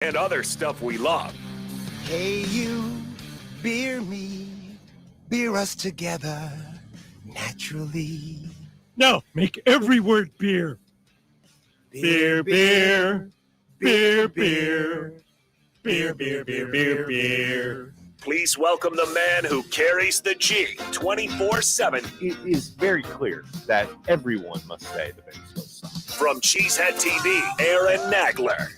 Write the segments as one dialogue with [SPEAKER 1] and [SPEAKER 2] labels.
[SPEAKER 1] and other stuff we love.
[SPEAKER 2] Hey, you, beer me, beer us together naturally.
[SPEAKER 3] No, make every word beer. Beer, beer, beer, beer, beer, beer, beer, beer, beer.
[SPEAKER 1] Please welcome the man who carries the G 24/7.
[SPEAKER 4] It is very clear that everyone must say the Bengals suck.
[SPEAKER 1] From Cheesehead TV, Aaron Nagler.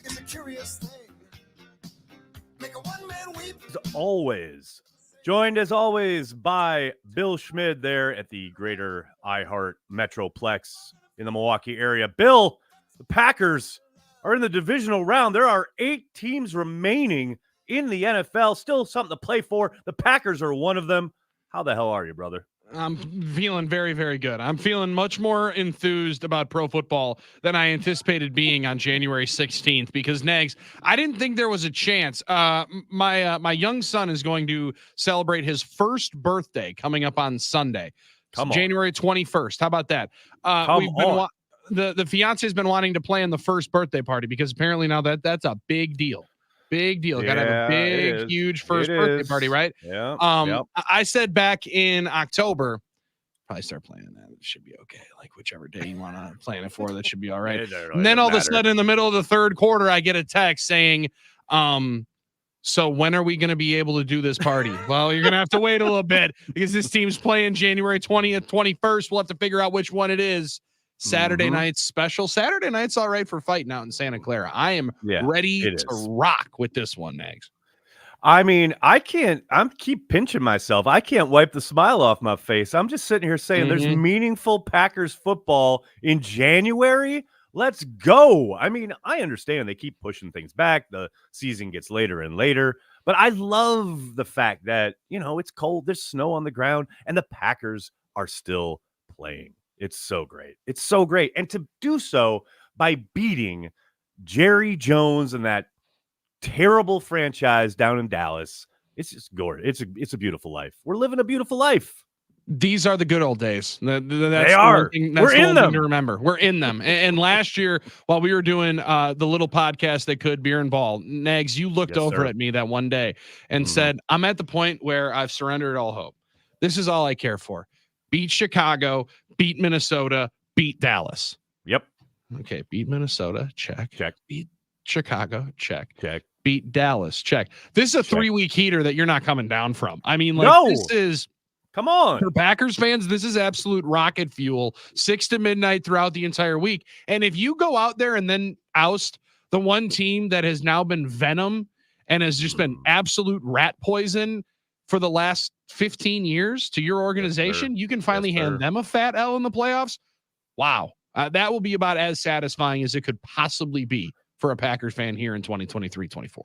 [SPEAKER 3] As always, joined as always by Bill Schmid there at the greater iHeart Metroplex in the Milwaukee area. Bill, the Packers are in the divisional round. There are 8 teams remaining in the NFL. Still something to play for. The Packers are one of them. How the hell are you, brother?
[SPEAKER 5] I'm feeling very, very good. I'm feeling much more enthused about pro football than I anticipated being on January 16th because, Nags, I didn't think there was a chance. My young son is going to celebrate his first birthday coming up on Sunday. January 21st. How about that? The fiance has been wanting to plan the first birthday party because apparently now that's a big deal. Big deal. Got to have a big, huge first birthday party, right?
[SPEAKER 3] Yeah.
[SPEAKER 5] I said back in October, probably start planning that. It should be okay. Like whichever day you want to plan it for, that should be all right. And then all of a sudden in the middle of the third quarter, I get a text saying, so when are we going to be able to do this party? Well, you're going to have to wait a little bit because this team's playing January 20th, 21st. We'll have to figure out which one it is. Saturday night's special. Saturday night's all right for fighting out in Santa Clara. I am ready to rock with this one, Nags.
[SPEAKER 3] I mean, I'm keep pinching myself. I can't wipe the smile off my face. I'm just sitting here saying there's meaningful Packers football in January. Let's go. I mean, I understand they keep pushing things back. The season gets later and later, but I love the fact that, it's cold. There's snow on the ground and the Packers are still playing. It's so great. It's so great. And to do so by beating Jerry Jones and that terrible franchise down in Dallas, it's just gorgeous. It's a beautiful life. We're living a beautiful life.
[SPEAKER 5] These are the good old days.
[SPEAKER 3] They are. We're in them.
[SPEAKER 5] To remember, we're in them. And last year, while we were doing the little podcast that could beer and ball, Nags, you looked over at me that one day and said, "I'm at the point where I've surrendered all hope. This is all I care for. Beat Chicago, beat Minnesota, beat Dallas."
[SPEAKER 3] Yep.
[SPEAKER 5] Okay. Beat Minnesota. Check. Beat Chicago. Check.
[SPEAKER 3] Check.
[SPEAKER 5] Beat Dallas. Check. This is a 3-week heater that you're not coming down from. I mean, this is,
[SPEAKER 3] come on,
[SPEAKER 5] for Packers fans, this is absolute rocket fuel, 6 to midnight throughout the entire week. And if you go out there and then oust the one team that has now been venom and has just been absolute rat poison for the last 15 years to your organization, you can finally hand them a fat L in the playoffs. Wow. That will be about as satisfying as it could possibly be for a Packers fan here in 2023-24.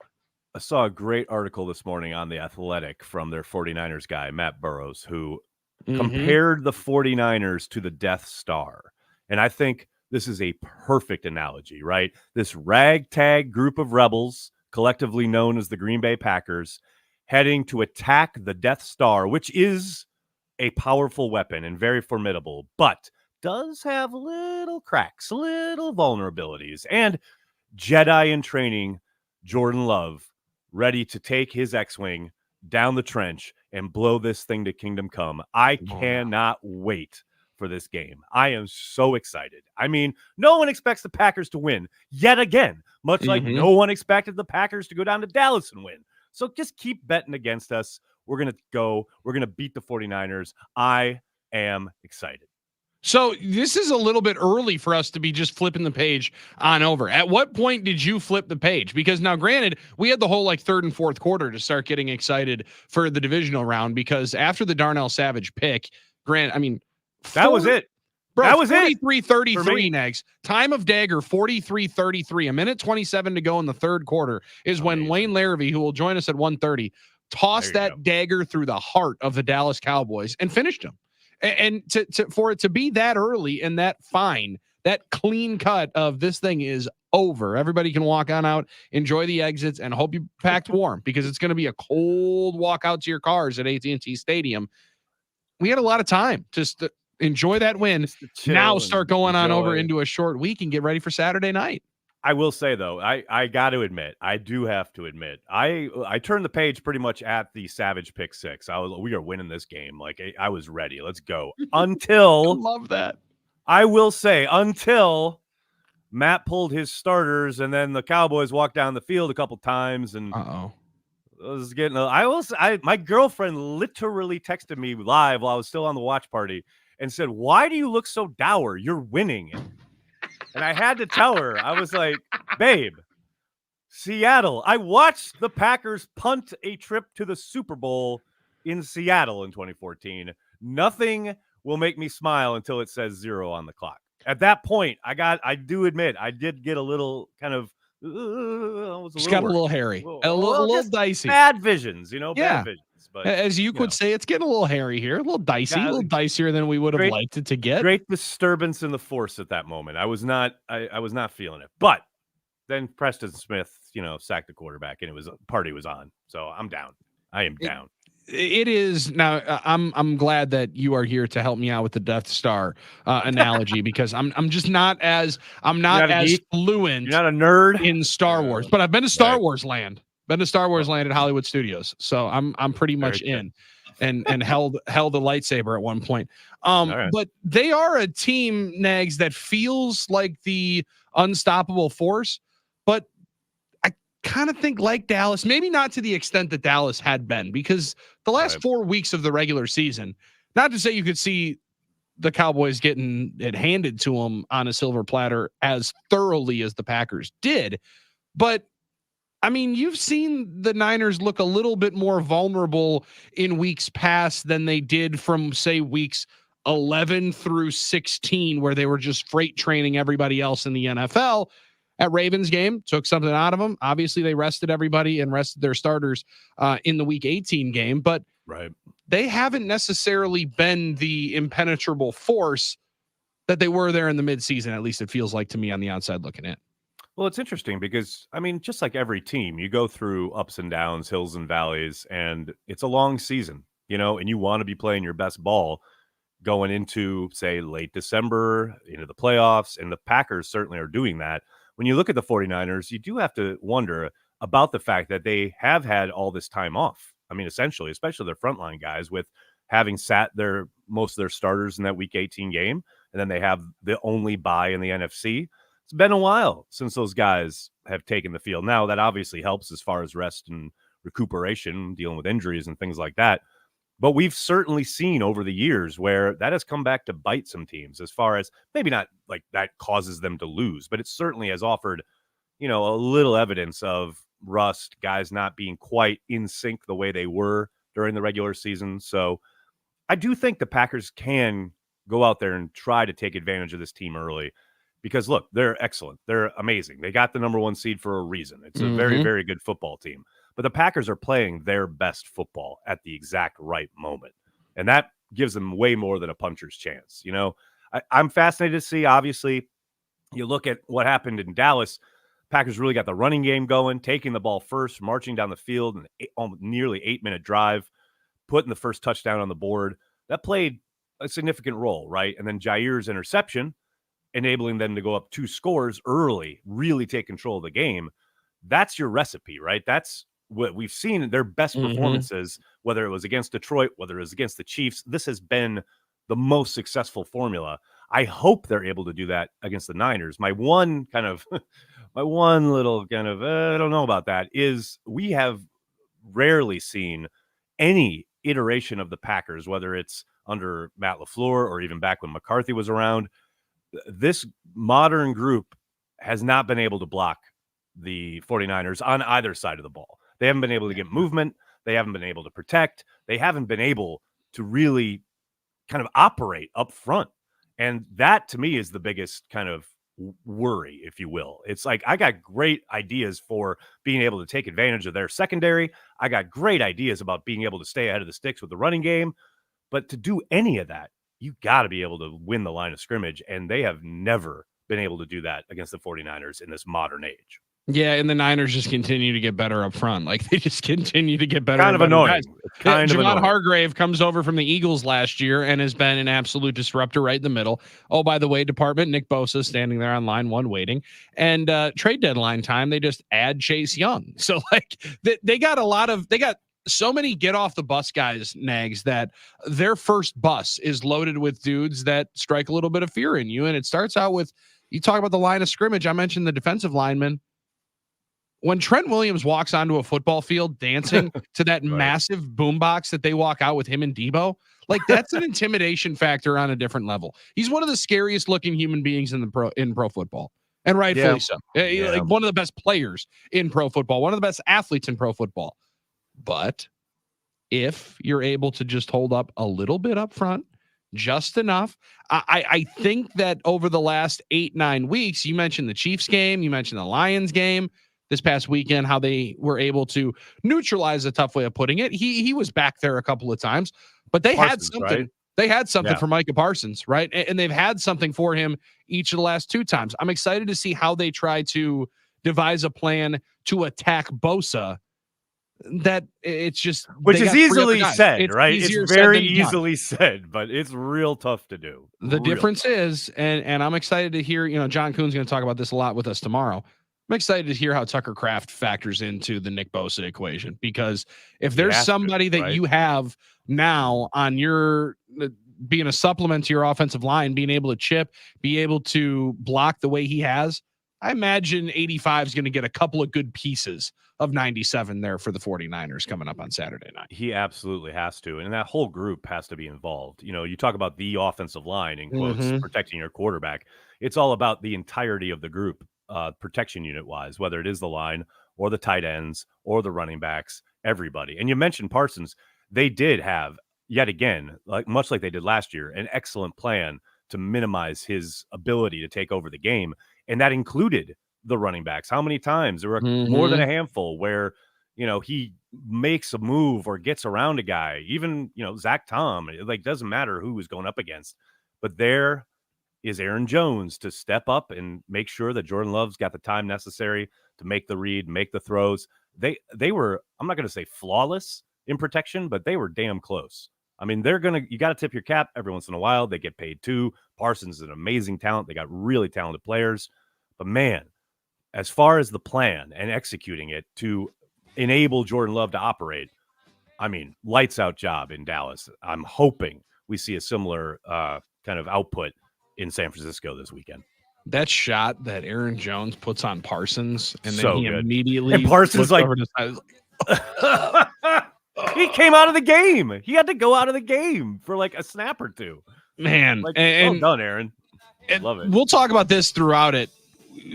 [SPEAKER 3] I saw a great article this morning on The Athletic from their 49ers guy, Matt Burrows, who compared the 49ers to the Death Star. And I think this is a perfect analogy, right? This ragtag group of rebels, collectively known as the Green Bay Packers, heading to attack the Death Star, which is a powerful weapon and very formidable, but does have little cracks, little vulnerabilities. And Jedi in training, Jordan Love, ready to take his X-Wing down the trench and blow this thing to kingdom come. I cannot wait for this game. I am so excited. I mean, no one expects the Packers to win yet again, much like no one expected the Packers to go down to Dallas and win. So just keep betting against us. We're going to beat the 49ers. I am excited.
[SPEAKER 5] So this is a little bit early for us to be just flipping the page on over. At what point did you flip the page? Because now, granted, we had the whole third and fourth quarter to start getting excited for the divisional round, because after the Darnell Savage pick,
[SPEAKER 3] that was it.
[SPEAKER 5] Bro,
[SPEAKER 3] that was
[SPEAKER 5] 43-33, Nags. Time of dagger, 43-33. A minute 27 to go in the third quarter is when Wayne Laravie, who will join us at 1:30, tossed that dagger through the heart of the Dallas Cowboys and finished him. And for it to be that early and that fine, that clean cut of this thing is over. Everybody can walk on out, enjoy the exits, and hope you packed warm, because it's going to be a cold walk out to your cars at AT&T Stadium. We had a lot of time to enjoy that win. Now start going on over into a short week and get ready for Saturday night.
[SPEAKER 3] I will say, though, I got to admit, I do have to admit, I turned the page pretty much at the Savage pick six. We are winning this game. Like, I was ready. Let's go. Until,
[SPEAKER 5] Love that.
[SPEAKER 3] I will say, until Matt pulled his starters, and then the Cowboys walked down the field a couple times, and
[SPEAKER 5] Uh-oh.
[SPEAKER 3] was getting. My girlfriend literally texted me live while I was still on the watch party and said, "Why do you look so dour? You're winning." And I had to tell her, I was like, "Babe, Seattle. I watched the Packers punt a trip to the Super Bowl in Seattle in 2014. Nothing will make me smile until it says 0 on the clock." At that point, I do admit, I did get a little kind of,
[SPEAKER 5] Just got a little hairy, a little dicey.
[SPEAKER 3] Bad visions,
[SPEAKER 5] Yeah.
[SPEAKER 3] bad visions. But
[SPEAKER 5] as you could say, it's getting a little hairy here, a little dicey, a little dicier than we would have liked it to get.
[SPEAKER 3] Great disturbance in the force at that moment. I was not feeling it. But then Preston Smith, sacked the quarterback, and party was on. So I'm down. I am down.
[SPEAKER 5] It is now. I'm glad that you are here to help me out with the Death Star analogy, because I'm just not as fluent.
[SPEAKER 3] You're not a nerd
[SPEAKER 5] in Star Wars, but I've been to Star Wars land. Been to Star Wars land at Hollywood Studios, so I'm pretty much in, and held a lightsaber at one point.
[SPEAKER 3] Right.
[SPEAKER 5] But they are a team, Nags, that feels like the unstoppable force, but I kind of think like Dallas, maybe not to the extent that Dallas had been, because the last 4 weeks of the regular season, not to say you could see the Cowboys getting it handed to them on a silver platter as thoroughly as the Packers did, but I mean, you've seen the Niners look a little bit more vulnerable in weeks past than they did from, say, weeks 11 through 16, where they were just freight training everybody else in the NFL. At Ravens game, took something out of them. Obviously, they rested everybody and rested their starters in the Week 18 game, but they haven't necessarily been the impenetrable force that they were there in the midseason. At least it feels like to me on the outside looking in.
[SPEAKER 3] Well, it's interesting because, I mean, just like every team, you go through ups and downs, hills and valleys, and it's a long season, and you want to be playing your best ball going into, say, late December, into the playoffs, and the Packers certainly are doing that. When you look at the 49ers, you do have to wonder about the fact that they have had all this time off. I mean, essentially, especially their frontline guys, with having sat most of their starters in that Week 18 game, and then they have the only bye in the NFC. It's been a while since those guys have taken the field. Now, that obviously helps as far as rest and recuperation, dealing with injuries and things like that. But we've certainly seen over the years where that has come back to bite some teams, as far as maybe not like that causes them to lose, but it certainly has offered, a little evidence of rust, guys not being quite in sync the way they were during the regular season. So I do think the Packers can go out there and try to take advantage of this team early. Because, look, they're excellent. They're amazing. They got the number 1 seed for a reason. It's a very, very good football team. But the Packers are playing their best football at the exact right moment. And that gives them way more than a puncher's chance. I'm fascinated to see, obviously, you look at what happened in Dallas. Packers really got the running game going, taking the ball first, marching down the field, and nearly 8-minute drive, putting the first touchdown on the board. That played a significant role, right? And then Jair's interception, enabling them to go up 2 scores early, really take control of the game. That's your recipe, right? That's what we've seen in their best performances, whether it was against Detroit, whether it was against the Chiefs. This has been the most successful formula. I hope they're able to do that against the Niners. My one little kind of, I don't know about that, is we have rarely seen any iteration of the Packers, whether it's under Matt LaFleur or even back when McCarthy was around. This modern group has not been able to block the 49ers on either side of the ball. They haven't been able to get movement. They haven't been able to protect. They haven't been able to really kind of operate up front. And that, to me, is the biggest kind of worry, if you will. It's like, I got great ideas for being able to take advantage of their secondary. I got great ideas about being able to stay ahead of the sticks with the running game. But to do any of that, you got to be able to win the line of scrimmage, and they have never been able to do that against the 49ers in this modern age.
[SPEAKER 5] Yeah, and the Niners just continue to get better up front. Like they just continue to get better.
[SPEAKER 3] Kind of
[SPEAKER 5] and better
[SPEAKER 3] annoying.
[SPEAKER 5] guys.
[SPEAKER 3] It's kind of
[SPEAKER 5] Javon
[SPEAKER 3] annoying.
[SPEAKER 5] Hargrave comes over from the Eagles last year and has been an absolute disruptor right in the middle. Oh, by the way, department, Nick Bosa standing there on line one waiting. And trade deadline time, they just add Chase Young. So like they got so many get off the bus guys, Nags, that their first bus is loaded with dudes that strike a little bit of fear in you. And it starts out with, you talk about the line of scrimmage. I mentioned the defensive lineman. When Trent Williams walks onto a football field dancing to that massive boombox that they walk out with him and Debo, like that's an intimidation factor on a different level. He's one of the scariest looking human beings in pro football, and rightfully so. Like one of the best players in pro football, one of the best athletes in pro football. But if you're able to just hold up a little bit up front, just enough, I think that over the last 8-9 weeks, you mentioned the Chiefs game, you mentioned the Lions game this past weekend, how they were able to neutralize, a tough way of putting it. He was back there a couple of times, but they had something. Right? They had something for Micah Parsons, right? And they've had something for him each of the last 2 times. I'm excited to see how they try to devise a plan to attack Bosa. That it's just,
[SPEAKER 3] which is easily said, right? It's very easily said, but it's real tough to do.
[SPEAKER 5] The difference is, and I'm excited to hear, John Kuhn's going to talk about this a lot with us tomorrow. I'm excited to hear how Tucker Kraft factors into the Nick Bosa equation, because if there's somebody that you have now on your being a supplement to your offensive line, being able to chip, be able to block the way he has, I imagine 85 is going to get a couple of good pieces of 97 there for the 49ers coming up on Saturday night.
[SPEAKER 3] He absolutely has to. And that whole group has to be involved. You talk about the offensive line in quotes, protecting your quarterback. It's all about the entirety of the group. Protection unit wise, whether it is the line or the tight ends or the running backs, everybody. And you mentioned Parsons. They did have, yet again, much like they did last year, an excellent plan to minimize his ability to take over the game. And that included the running backs. How many times? There were more than a handful where, he makes a move or gets around a guy, even, Zach Tom, it doesn't matter who was going up against, but there is Aaron Jones to step up and make sure that Jordan Love's got the time necessary to make the read, make the throws. They were, I'm not going to say flawless in protection, but they were damn close. I mean, you got to tip your cap every once in a while. They get paid too. Parsons is an amazing talent. They got really talented players, but man, as far as the plan and executing it to enable Jordan Love to operate, I mean, lights out job in Dallas. I'm hoping we see a similar kind of output in San Francisco this weekend.
[SPEAKER 5] That shot that Aaron Jones puts on Parsons, and then
[SPEAKER 3] so
[SPEAKER 5] he
[SPEAKER 3] good.
[SPEAKER 5] Immediately
[SPEAKER 3] and Parsons over to he came out of the game. He had to go out of the game for a snap or two.
[SPEAKER 5] Man,
[SPEAKER 3] well done, Aaron. Love it.
[SPEAKER 5] We'll talk about this throughout it.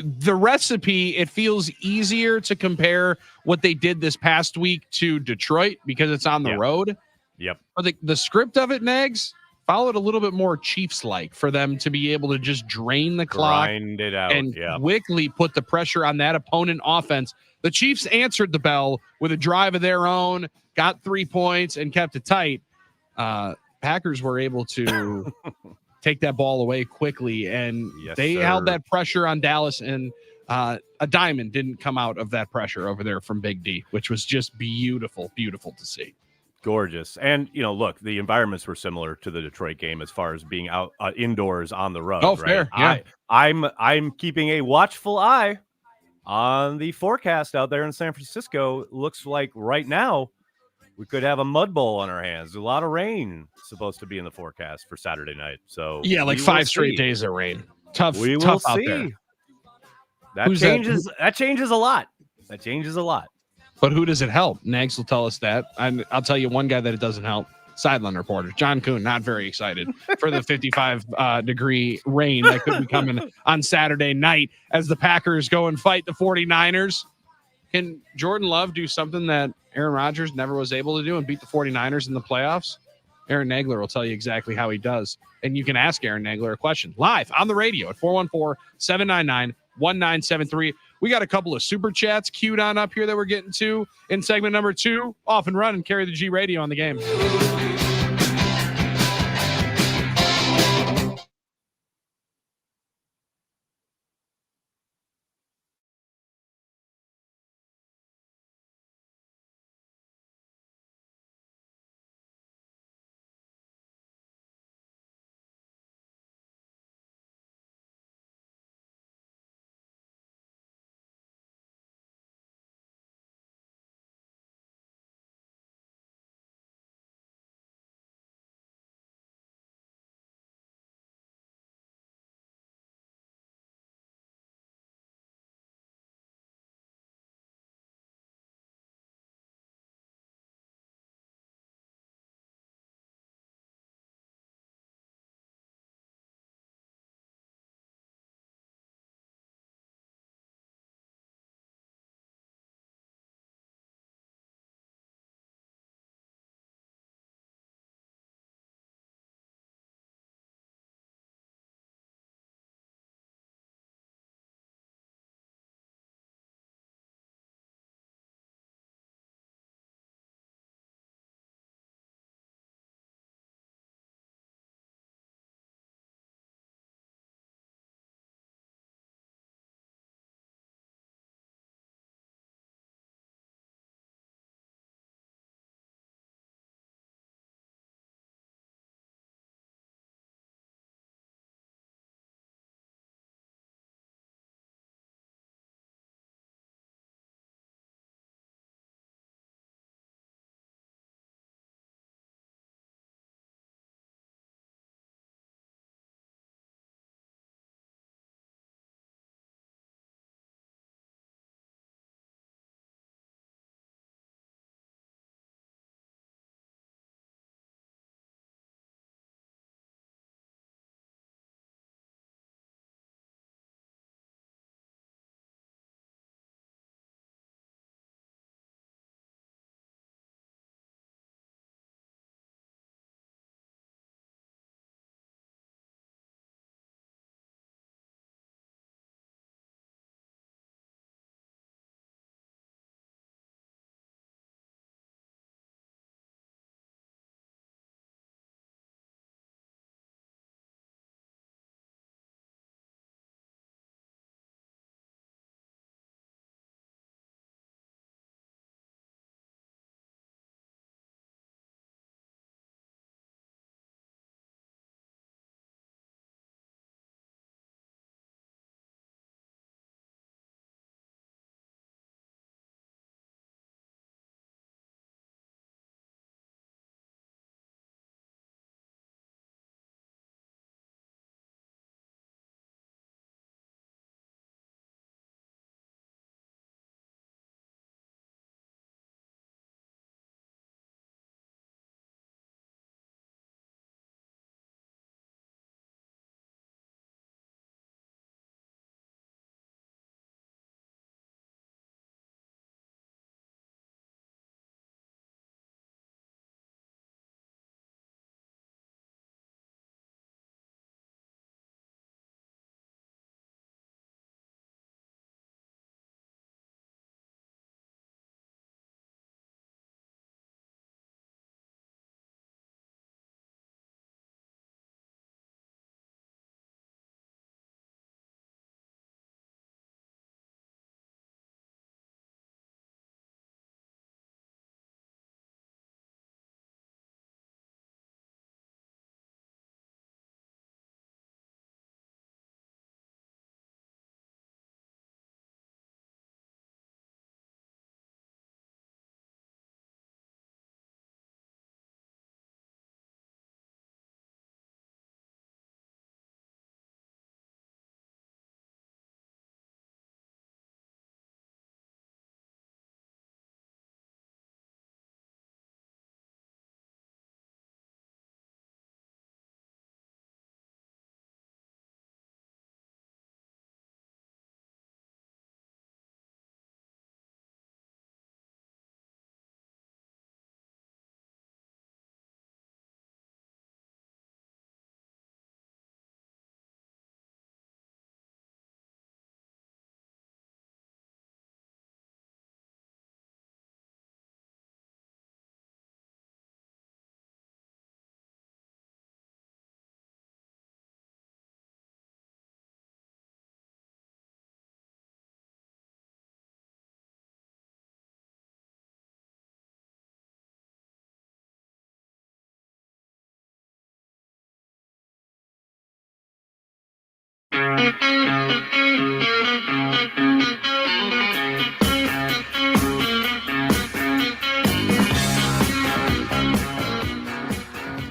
[SPEAKER 5] The recipe, it feels easier to compare what they did this past week to Detroit because it's on the road.
[SPEAKER 3] Yep.
[SPEAKER 5] But the script of it, Nags, followed a little bit more Chiefs-like for them to be able to just drain the clock,
[SPEAKER 3] grind it out,
[SPEAKER 5] and quickly put the pressure on that opponent offense. The Chiefs answered the bell with a drive of their own, got 3 points, and kept it tight. Packers were able to take that ball away quickly, and they held that pressure on Dallas, and a diamond didn't come out of that pressure over there from Big D, which was just beautiful, beautiful to see.
[SPEAKER 3] Gorgeous. And, look, the environments were similar to the Detroit game as far as being out indoors on the road.
[SPEAKER 5] Oh,
[SPEAKER 3] right?
[SPEAKER 5] fair. Yeah.
[SPEAKER 3] I'm keeping a watchful eye on the forecast out there in San Francisco. Looks like right now we could have a mud bowl on our hands. A lot of rain supposed to be in the forecast for Saturday night. So
[SPEAKER 5] yeah, 5 straight days of rain. Tough.
[SPEAKER 3] We will
[SPEAKER 5] tough
[SPEAKER 3] see.
[SPEAKER 5] Out there.
[SPEAKER 3] That changes a lot. That changes a lot.
[SPEAKER 5] But who does it help? Nags will tell us that. And I'll tell you one guy that it doesn't help. Sideline reporter John Kuhn, not very excited for the 55-degree rain that could be coming on Saturday night as the Packers go and fight the 49ers. Can Jordan Love do something that Aaron Rodgers never was able to do and beat the 49ers in the playoffs? Aaron Nagler will tell you exactly how he does. And you can ask Aaron Nagler a question live on the radio at 414-799-1973. We got a couple of super chats queued on up here that we're getting to in segment number 2. Off and run and carry the G radio on the game.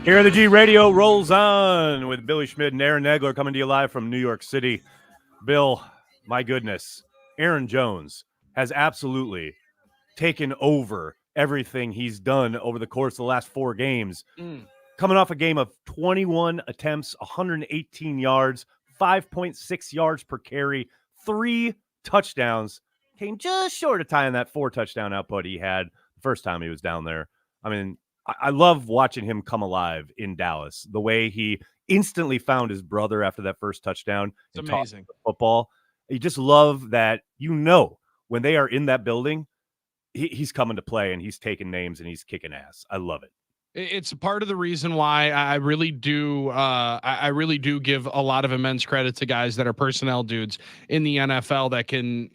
[SPEAKER 3] Here the G Radio rolls on with Billy Schmid and Aaron Nagler coming to you live from New York City. Bill, my goodness, Aaron Jones has absolutely taken over everything he's done over the course of the last 4 games. Coming off a game of 21 attempts, 118 yards, 5.6 yards per carry, 3 touchdowns. Came just short of tying that 4 touchdown output he had the first time he was down there. I mean, I love watching him come alive in Dallas. The way he instantly found his brother after that first touchdown.
[SPEAKER 5] It's amazing.
[SPEAKER 3] Football. You just love that, when they are in that building, he's coming to play and he's taking names and he's kicking ass. I love it.
[SPEAKER 5] It's part of the reason why I really do. I really do give a lot of immense credit to guys that are personnel dudes in the NFL that can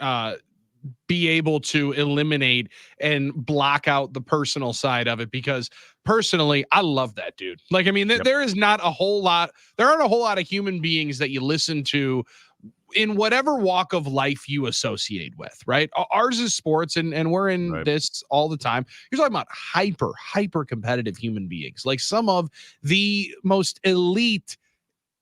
[SPEAKER 5] be able to eliminate and block out the personal side of it, because personally, I love that dude. Like, I mean, there aren't a whole lot of human beings that you listen to in whatever walk of life you associate with, right? Ours is sports, and we're in this all the time. You're talking about hyper competitive human beings, like some of the most elite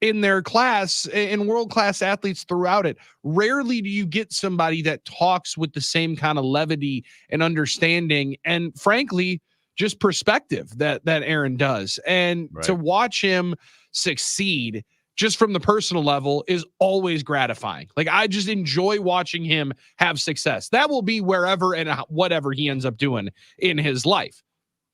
[SPEAKER 5] in their class and world-class athletes throughout it. Rarely do you get somebody that talks with the same kind of levity and understanding and, frankly, just perspective that Aaron does. And to watch him succeed just from the personal level is always gratifying. Like, I just enjoy watching him have success. That will be wherever and whatever he ends up doing in his life.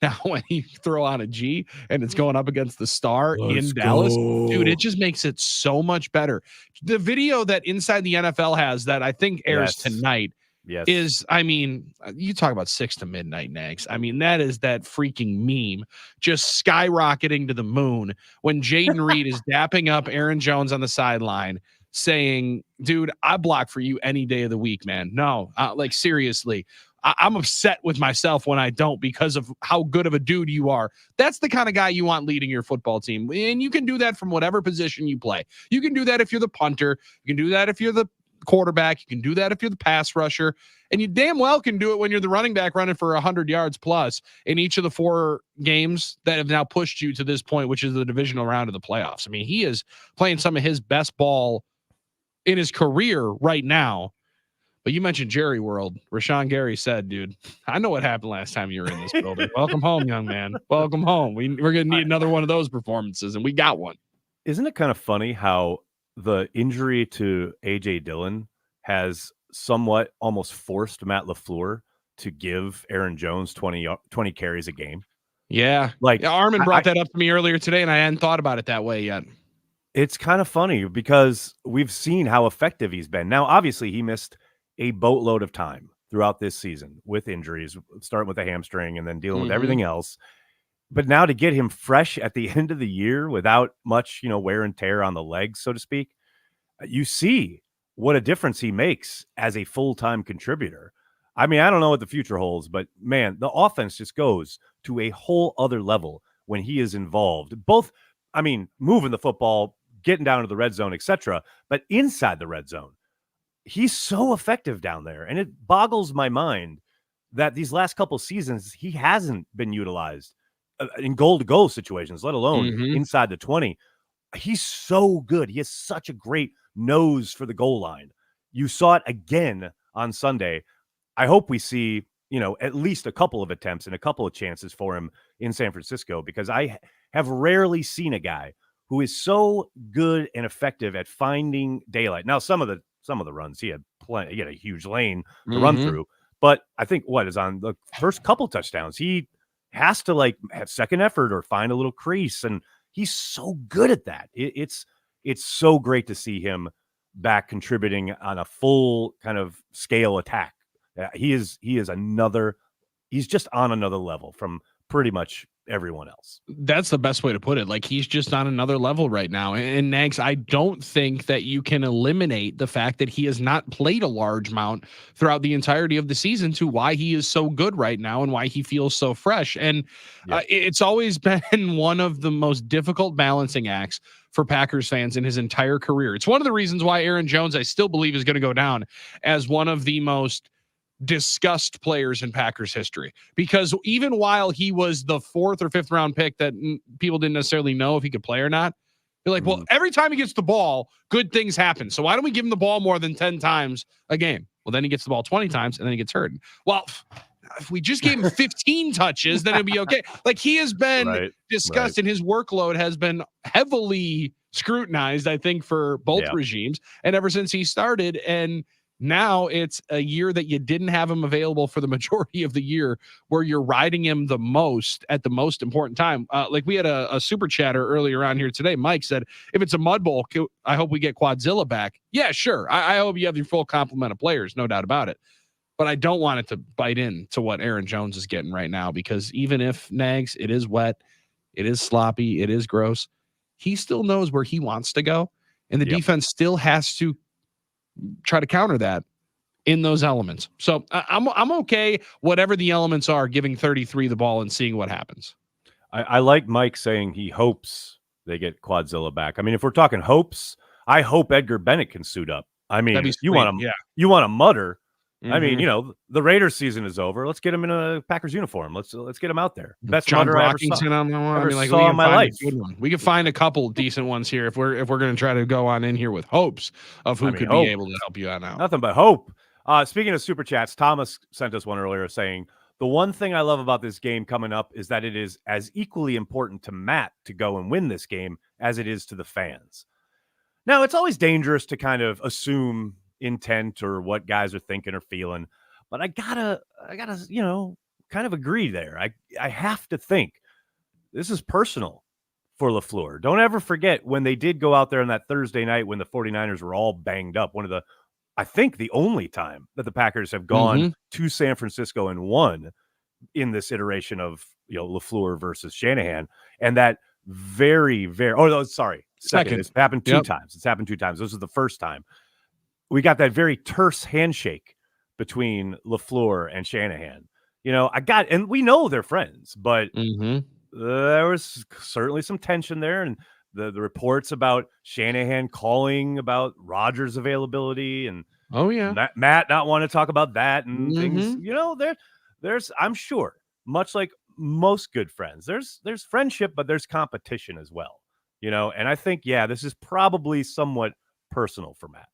[SPEAKER 5] Now, when you throw on a G and it's going up against the star in Dallas, dude, it just makes it so much better. The video that Inside the NFL has that I think airs tonight is, I mean, you talk about 6 to midnight, Nags. I mean, that is that freaking meme just skyrocketing to the moon when Jaden Reed is dapping up Aaron Jones on the sideline saying, dude, I block for you any day of the week, man. No, like, seriously. I'm upset with myself when I don't, because of how good of a dude you are. That's the kind of guy you want leading your football team. And you can do that from whatever position you play. You can do that if you're the punter. You can do that if you're the quarterback. You can do that if you're the pass rusher. And you damn well can do it when you're the running back running for 100 yards plus in each of the 4 games that have now pushed you to this point, which is the divisional round of the playoffs. I mean, he is playing some of his best ball in his career right now. But you mentioned Jerry World. Rashawn Gary said, dude, I know what happened last time you were in this building. Welcome home, young man. Welcome home. We're going to need another one of those performances, and we got one.
[SPEAKER 3] Isn't it kind of funny how the injury to A.J. Dillon has somewhat almost forced Matt LaFleur to give Aaron Jones 20 carries a game?
[SPEAKER 5] Yeah. Like, Armin brought that up to me earlier today, and I hadn't thought about it that way yet.
[SPEAKER 3] It's kind of funny because we've seen how effective he's been. Now, obviously, he missed a boatload of time throughout this season with injuries, starting with a hamstring and then dealing with everything else. But now to get him fresh at the end of the year without much, wear and tear on the legs, so to speak, you see what a difference he makes as a full-time contributor. I mean, I don't know what the future holds, but man, the offense just goes to a whole other level when he is involved. Both, I mean, moving the football, getting down to the red zone, etc., but inside the red zone. He's so effective down there, and it boggles my mind that these last couple seasons he hasn't been utilized in goal-to-goal situations, let alone inside the 20. He's so good. He has such a great nose for the goal line. You saw it again on Sunday. I hope we see, at least a couple of attempts and a couple of chances for him in San Francisco, because I have rarely seen a guy who is so good and effective at finding daylight. Now, some of the runs he had a huge lane to run through, but I think on the first couple touchdowns, he has to have second effort or find a little crease. And he's so good at that. It's so great to see him back contributing on a full kind of scale attack. He's just on another level from pretty much everyone else.
[SPEAKER 5] That's the best way to put it. Like, he's just on another level right now. And Nags, I don't think that you can eliminate the fact that he has not played a large amount throughout the entirety of the season to why he is so good right now and why he feels so fresh. And it's always been one of the most difficult balancing acts for Packers fans in his entire career. It's one of the reasons why Aaron Jones, I still believe, is going to go down as one of the most discussed players in Packers history, because even while he was the 4th or 5th round pick that people didn't necessarily know if he could play or not, you're like, well, every time he gets the ball, good things happen. So why don't we give him the ball more than 10 times a game? Well, then he gets the ball 20 times and then he gets hurt. Well, if we just gave him 15 touches, then it'd be okay. Like, he has been discussed and his workload has been heavily scrutinized, I think, for both regimes. And ever since he started, and now it's a year that you didn't have him available for the majority of the year, where you're riding him the most at the most important time. Like, we had a super chatter earlier on here today. Mike said, if it's a mud bowl, I hope we get Quadzilla back. Yeah, sure. I hope you have your full complement of players, no doubt about it. But I don't want it to bite into what Aaron Jones is getting right now, because even if, Nags, it is wet, it is sloppy, it is gross, he still knows where he wants to go. And the defense still has to try to counter that in those elements. So I'm okay, whatever the elements are, giving 33 the ball and seeing what happens.
[SPEAKER 3] I like Mike saying he hopes they get Quadzilla back. I mean, if we're talking hopes, I hope Edgar Bennett can suit up. I mean, you want to mutter. I mean, the Raiders season is over. Let's get him in a Packers uniform. Let's get him out there. Best
[SPEAKER 5] John
[SPEAKER 3] mutter I
[SPEAKER 5] Brockington on the one. I mean, like,
[SPEAKER 3] saw in my life.
[SPEAKER 5] We can find a couple decent ones here if we're going to try to go on in here with hopes of who could be able to help you out now.
[SPEAKER 3] Nothing but hope. Speaking of super chats, Thomas sent us one earlier saying, the one thing I love about this game coming up is that it is as equally important to Matt to go and win this game as it is to the fans. Now, it's always dangerous to kind of assume intent or what guys are thinking or feeling, but I gotta kind of agree there. I have to think this is personal for LaFleur. Don't ever forget when they did go out there on that Thursday night when the 49ers were all banged up. I think the only time that the Packers have gone to San Francisco and won in this iteration of LaFleur versus Shanahan. And that second. It's happened two times. It's happened 2 times. This is the first time. We got that very terse handshake between LaFleur and Shanahan. And we know they're friends, but there was certainly some tension there. And the reports about Shanahan calling about Rodgers' availability and Matt not want to talk about that and things. There's I'm sure, much like most good friends, there's friendship, but there's competition as well. And I think this is probably somewhat personal for Matt.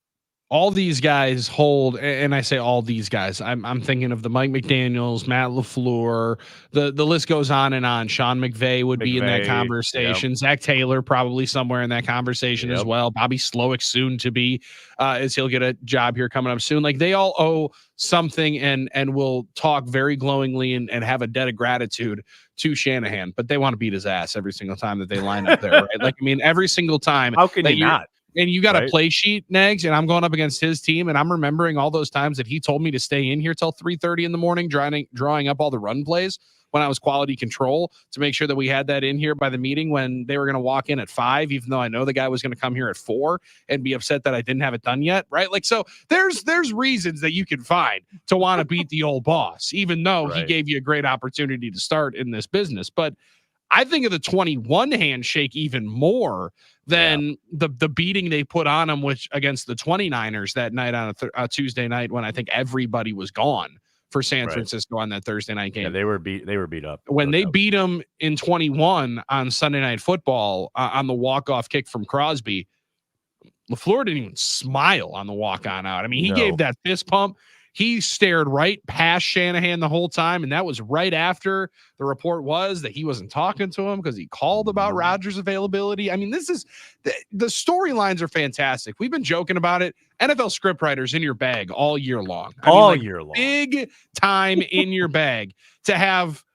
[SPEAKER 5] All these guys hold, and I say all these guys, I'm thinking of the Mike McDaniels, Matt LaFleur, the list goes on and on. Sean McVay would be in that conversation. Yep. Zach Taylor probably somewhere in that conversation as well. Bobby Slowick soon to be, as he'll get a job here coming up soon. Like, they all owe something and will talk very glowingly and have a debt of gratitude to Shanahan, but they want to beat his ass every single time that they line up there, right? Like, I mean, every single time.
[SPEAKER 3] How can you not?
[SPEAKER 5] And you got a play sheet, Nags, and I'm going up against his team, and I'm remembering all those times that he told me to stay in here till 3:30 in the morning, drawing up all the run plays when I was quality control to make sure that we had that in here by the meeting when they were going to walk in at 5, even though I know the guy was going to come here at 4 and be upset that I didn't have it done yet, right? Like, so there's reasons that you can find to want to beat the old boss, even though he gave you a great opportunity to start in this business. But I think of the 21 handshake even more than the beating they put on him, which against the 29ers that night on a Tuesday night when I think everybody was gone for San Francisco on that Thursday night game.
[SPEAKER 3] Yeah, they were beat up.
[SPEAKER 5] When they beat them in 21 on Sunday Night Football on the walk-off kick from Crosby, LaFleur didn't even smile on the walk-on out. I mean, he gave that fist pump. He stared right past Shanahan the whole time, and that was right after the report was that he wasn't talking to him because he called about Rodgers' availability. I mean, this is the storylines are fantastic. We've been joking about it. NFL scriptwriters in your bag all year long.
[SPEAKER 3] Year long.
[SPEAKER 5] Big time in your bag to have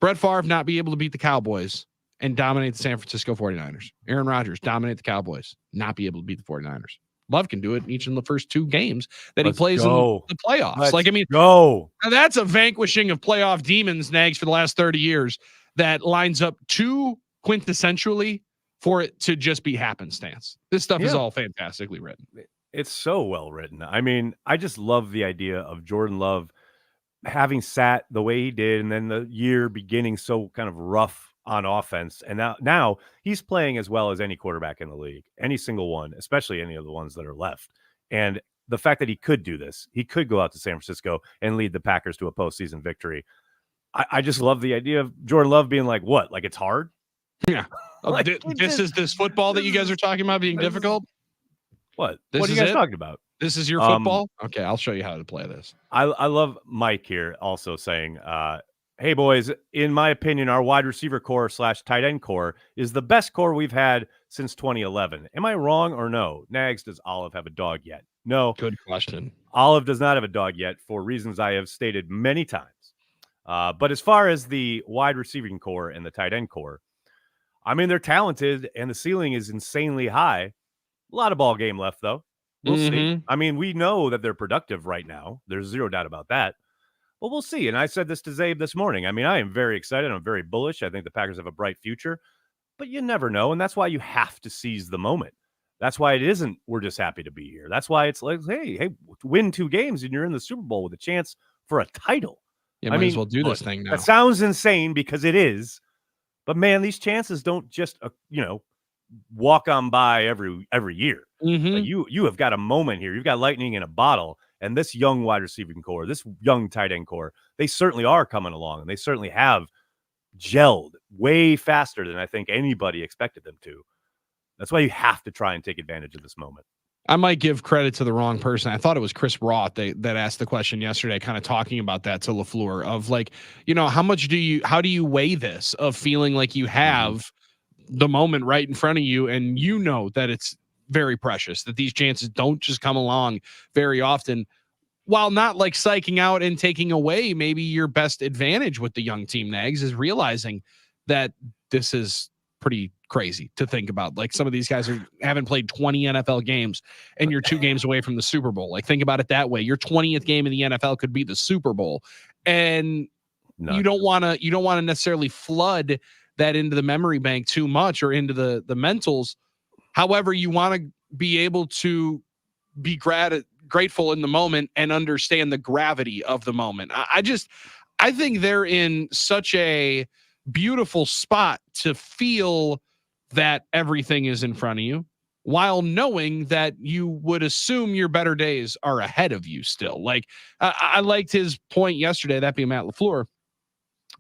[SPEAKER 5] Brett Favre not be able to beat the Cowboys and dominate the San Francisco 49ers. Aaron Rodgers dominate the Cowboys, not be able to beat the 49ers. Love can do it each in the first 2 games that he plays in the playoffs. That's a vanquishing of playoff demons, Nags, for the last 30 years that lines up too quintessentially for it to just be happenstance. This stuff is all fantastically written.
[SPEAKER 3] It's so well written. I mean, I just love the idea of Jordan Love having sat the way he did and then the year beginning so kind of rough on offense. And now he's playing as well as any quarterback in the league, any single one, especially any of the ones that are left. And the fact that he could do this, he could go out to San Francisco and lead the Packers to a postseason victory. I just love the idea of Jordan Love being like, what? Like, it's hard?
[SPEAKER 5] Yeah. Like, this football that you guys are talking about being difficult?
[SPEAKER 3] What? What are you guys talking about?
[SPEAKER 5] This is your football? Okay, I'll show you how to play this.
[SPEAKER 3] I love Mike here also saying, hey, boys, in my opinion, our wide receiver core / tight end core is the best core we've had since 2011. Am I wrong or no? Nags, does Olive have a dog yet? No.
[SPEAKER 5] Good question.
[SPEAKER 3] Olive does not have a dog yet for reasons I have stated many times. But as far as the wide receiving core and the tight end core, I mean, they're talented and the ceiling is insanely high. A lot of ball game left, though. We'll see. I mean, we know that they're productive right now. There's zero doubt about that. Well, we'll see. And I said this to Zabe this morning. I mean, I am very excited. I'm very bullish. I think the Packers have a bright future, but you never know. And that's why you have to seize the moment. That's why it isn't, we're just happy to be here. That's why it's like, hey, win 2 games and you're in the Super Bowl with a chance for a title.
[SPEAKER 5] You might as well do this thing now.
[SPEAKER 3] That sounds insane because it is. But, man, these chances don't just, walk on by every year. Like you have got a moment here. You've got lightning in a bottle. And this young wide receiving core, this young tight end core, they certainly are coming along. And they certainly have gelled way faster than I think anybody expected them to. That's why you have to try and take advantage of this moment.
[SPEAKER 5] I might give credit to the wrong person. I thought it was Chris Roth that asked the question yesterday, kind of talking about that to LaFleur of like, how do you weigh this of feeling like you have the moment right in front of you and you know that it's very precious, that these chances don't just come along very often, while not like psyching out and taking away maybe your best advantage with the young team. Nags is realizing that this is pretty crazy to think about. Like, some of these guys haven't played 20 NFL games and you're 2 games away from the Super Bowl. Like, think about it that way. Your 20th game in the NFL could be the Super Bowl. And you don't want to necessarily flood that into the memory bank too much or into the mentals. However, you want to be able to be grateful in the moment and understand the gravity of the moment. I think they're in such a beautiful spot to feel that everything is in front of you while knowing that you would assume your better days are ahead of you still. Like, I liked his point yesterday, that being Matt LaFleur,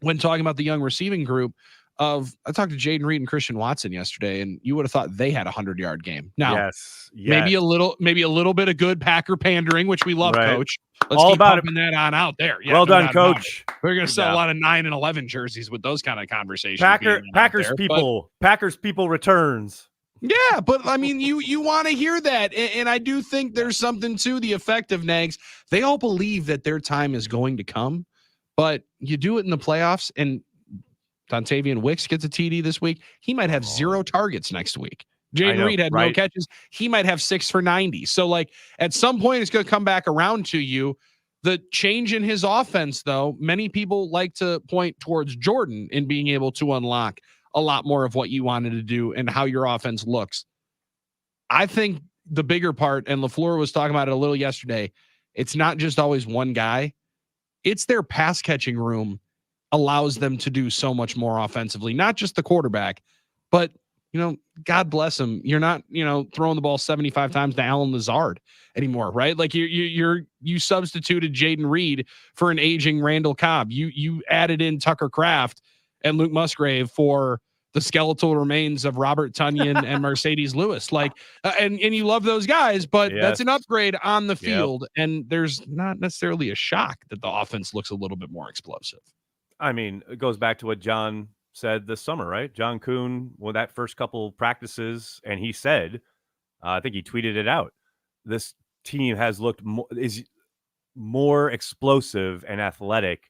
[SPEAKER 5] when talking about the young receiving group. I talked to Jaden Reed and Christian Watson yesterday, and you would have thought they had a 100-yard game. Now,
[SPEAKER 3] yes.
[SPEAKER 5] maybe a little bit of good Packer pandering, which we love, right. Coach. Let's
[SPEAKER 3] all
[SPEAKER 5] keep
[SPEAKER 3] about
[SPEAKER 5] pumping that on out there. Yeah,
[SPEAKER 3] well done, Coach.
[SPEAKER 5] We're going to sell a lot of 9 and 11 jerseys with those kind of conversations.
[SPEAKER 3] Packers people returns.
[SPEAKER 5] Yeah, but I mean, you want to hear that, and I do think there's something to the effect of Nags. They all believe that their time is going to come, but you do it in the playoffs, and Dontavian Wicks gets a TD this week. He might have 0 targets next week. Jaden Reed had no catches. He might have 6 for 90. So, like, at some point, it's going to come back around to you. The change in his offense, though, many people like to point towards Jordan in being able to unlock a lot more of what you wanted to do and how your offense looks. I think the bigger part, and LaFleur was talking about it a little yesterday, it's not just always one guy. It's their pass catching room allows them to do so much more offensively, not just the quarterback, but, God bless him. You're not, throwing the ball 75 times to Allen Lazard anymore, right? Like you substituted Jaden Reed for an aging Randall Cobb. You added in Tucker Kraft and Luke Musgrave for the skeletal remains of Robert Tonyan and Mercedes Lewis. Like, and you love those guys, but that's an upgrade on the field. Yep. And there's not necessarily a shock that the offense looks a little bit more explosive.
[SPEAKER 3] I mean, it goes back to what John said this summer, right? John Kuhn, with that first couple practices, and he said, I think he tweeted it out, this team has looked is more explosive and athletic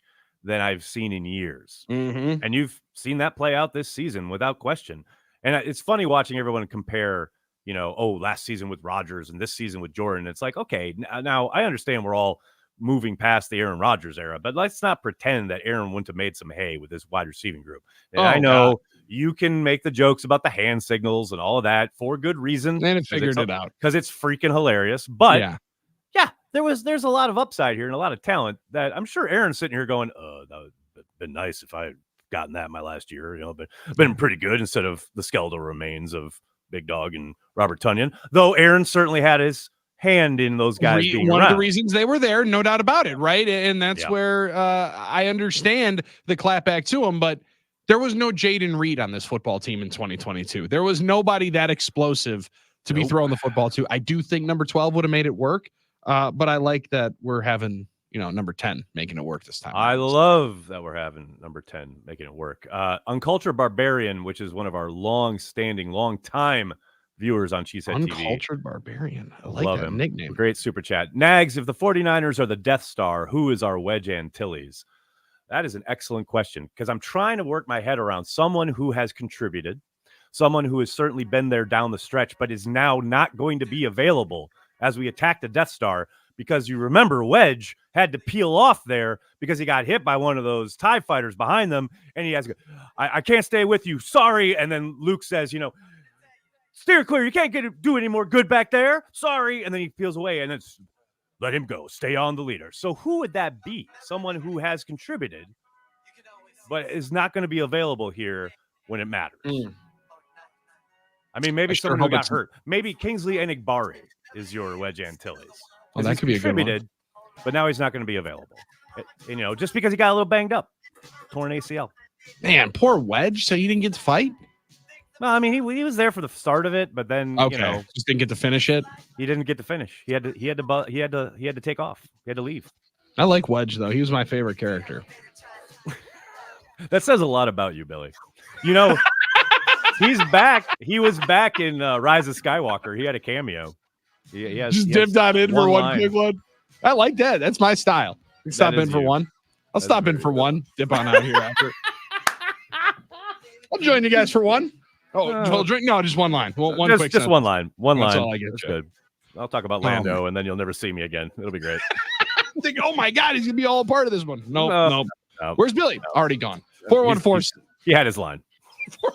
[SPEAKER 3] than I've seen in years. Mm-hmm. And you've seen that play out this season without question. And it's funny watching everyone compare, last season with Rodgers and this season with Jordan. It's like, okay, now I understand we're all moving past the Aaron Rodgers era, but let's not pretend that Aaron wouldn't have made some hay with this wide receiving group. And I know you can make the jokes about the hand signals and all of that for good reason.
[SPEAKER 5] And it figured it out
[SPEAKER 3] because it's freaking hilarious. But yeah, there's a lot of upside here and a lot of talent that I'm sure Aaron's sitting here going, that would have been nice if I gotten that in my last year. But been pretty good instead of the skeletal remains of Big Dog and Robert Tunyon. Though Aaron certainly had his hand in those guys being
[SPEAKER 5] one
[SPEAKER 3] around.
[SPEAKER 5] of the reasons they were there, no doubt about it, right? And that's where I understand the clapback to him, but there was no Jaden Reed on this football team in 2022. There was nobody that explosive to be throwing the football to. I do think number 12 would have made it work, but I like that we're having number 10 making it work this time.
[SPEAKER 3] I love that we're having number 10 making it work. Uncultured Barbarian, which is one of our long-time viewers on Cheesehead TV.
[SPEAKER 5] Uncultured Barbarian. I like
[SPEAKER 3] love
[SPEAKER 5] that
[SPEAKER 3] him.
[SPEAKER 5] nickname.
[SPEAKER 3] Great super chat. Nags, if the 49ers are the Death Star, who is our Wedge Antilles? That is an excellent question because I'm trying to work my head around someone who has contributed, someone who has certainly been there down the stretch, but is now not going to be available as we attack the Death Star. Because you remember Wedge had to peel off there because he got hit by one of those TIE fighters behind them. And he has to go, I can't stay with you. Sorry. And then Luke says, steer clear. You can't do any more good back there. Sorry. And then he peels away and it's let him go. Stay on the leader. So who would that be? Someone who has contributed, but is not going to be available here when it matters. I mean, maybe someone who got hurt. Maybe Kingsley Enigbari is your Wedge Antilles.
[SPEAKER 5] Well, that could be a good one.
[SPEAKER 3] But now he's not going to be available. Just because he got a little banged up. Torn ACL.
[SPEAKER 5] Man, poor Wedge. So he didn't get to fight?
[SPEAKER 3] Well, I mean, he was there for the start of it, but then
[SPEAKER 5] just didn't get to finish it.
[SPEAKER 3] He didn't get to finish. He had to take off. He had to leave.
[SPEAKER 5] I like Wedge though. He was my favorite character.
[SPEAKER 3] That says a lot about you, Billy. He's back. He was back in Rise of Skywalker. He had a cameo. He
[SPEAKER 5] dipped on in for one quick one. I like that. That's my style. You stop in for one. I'll stop in for one. Dip on out here after. I'll join you guys for one. Oh, drink. No, just one line. One quick
[SPEAKER 3] just
[SPEAKER 5] sentence.
[SPEAKER 3] one line. One
[SPEAKER 5] That's
[SPEAKER 3] line.
[SPEAKER 5] all I get.
[SPEAKER 3] That's good. I'll talk about Lando, and then you'll never see me again. It'll be great.
[SPEAKER 5] Think, oh my God, he's gonna be all a part of this one. No. Where's Billy? Already gone. 414.
[SPEAKER 3] He had his line.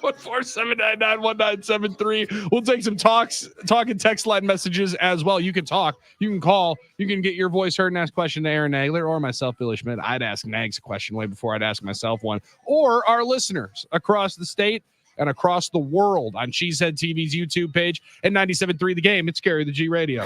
[SPEAKER 5] 414-799-1973. We'll take some talk and text line messages as well. You can talk, you can call, you can get your voice heard and ask a question to Aaron Nagler or myself, Billy Schmid. I'd ask Nags a question way before I'd ask myself one, or our listeners across the state and across the world on Cheesehead TV's YouTube page and 97.3 The Game. It's Carry the G Radio.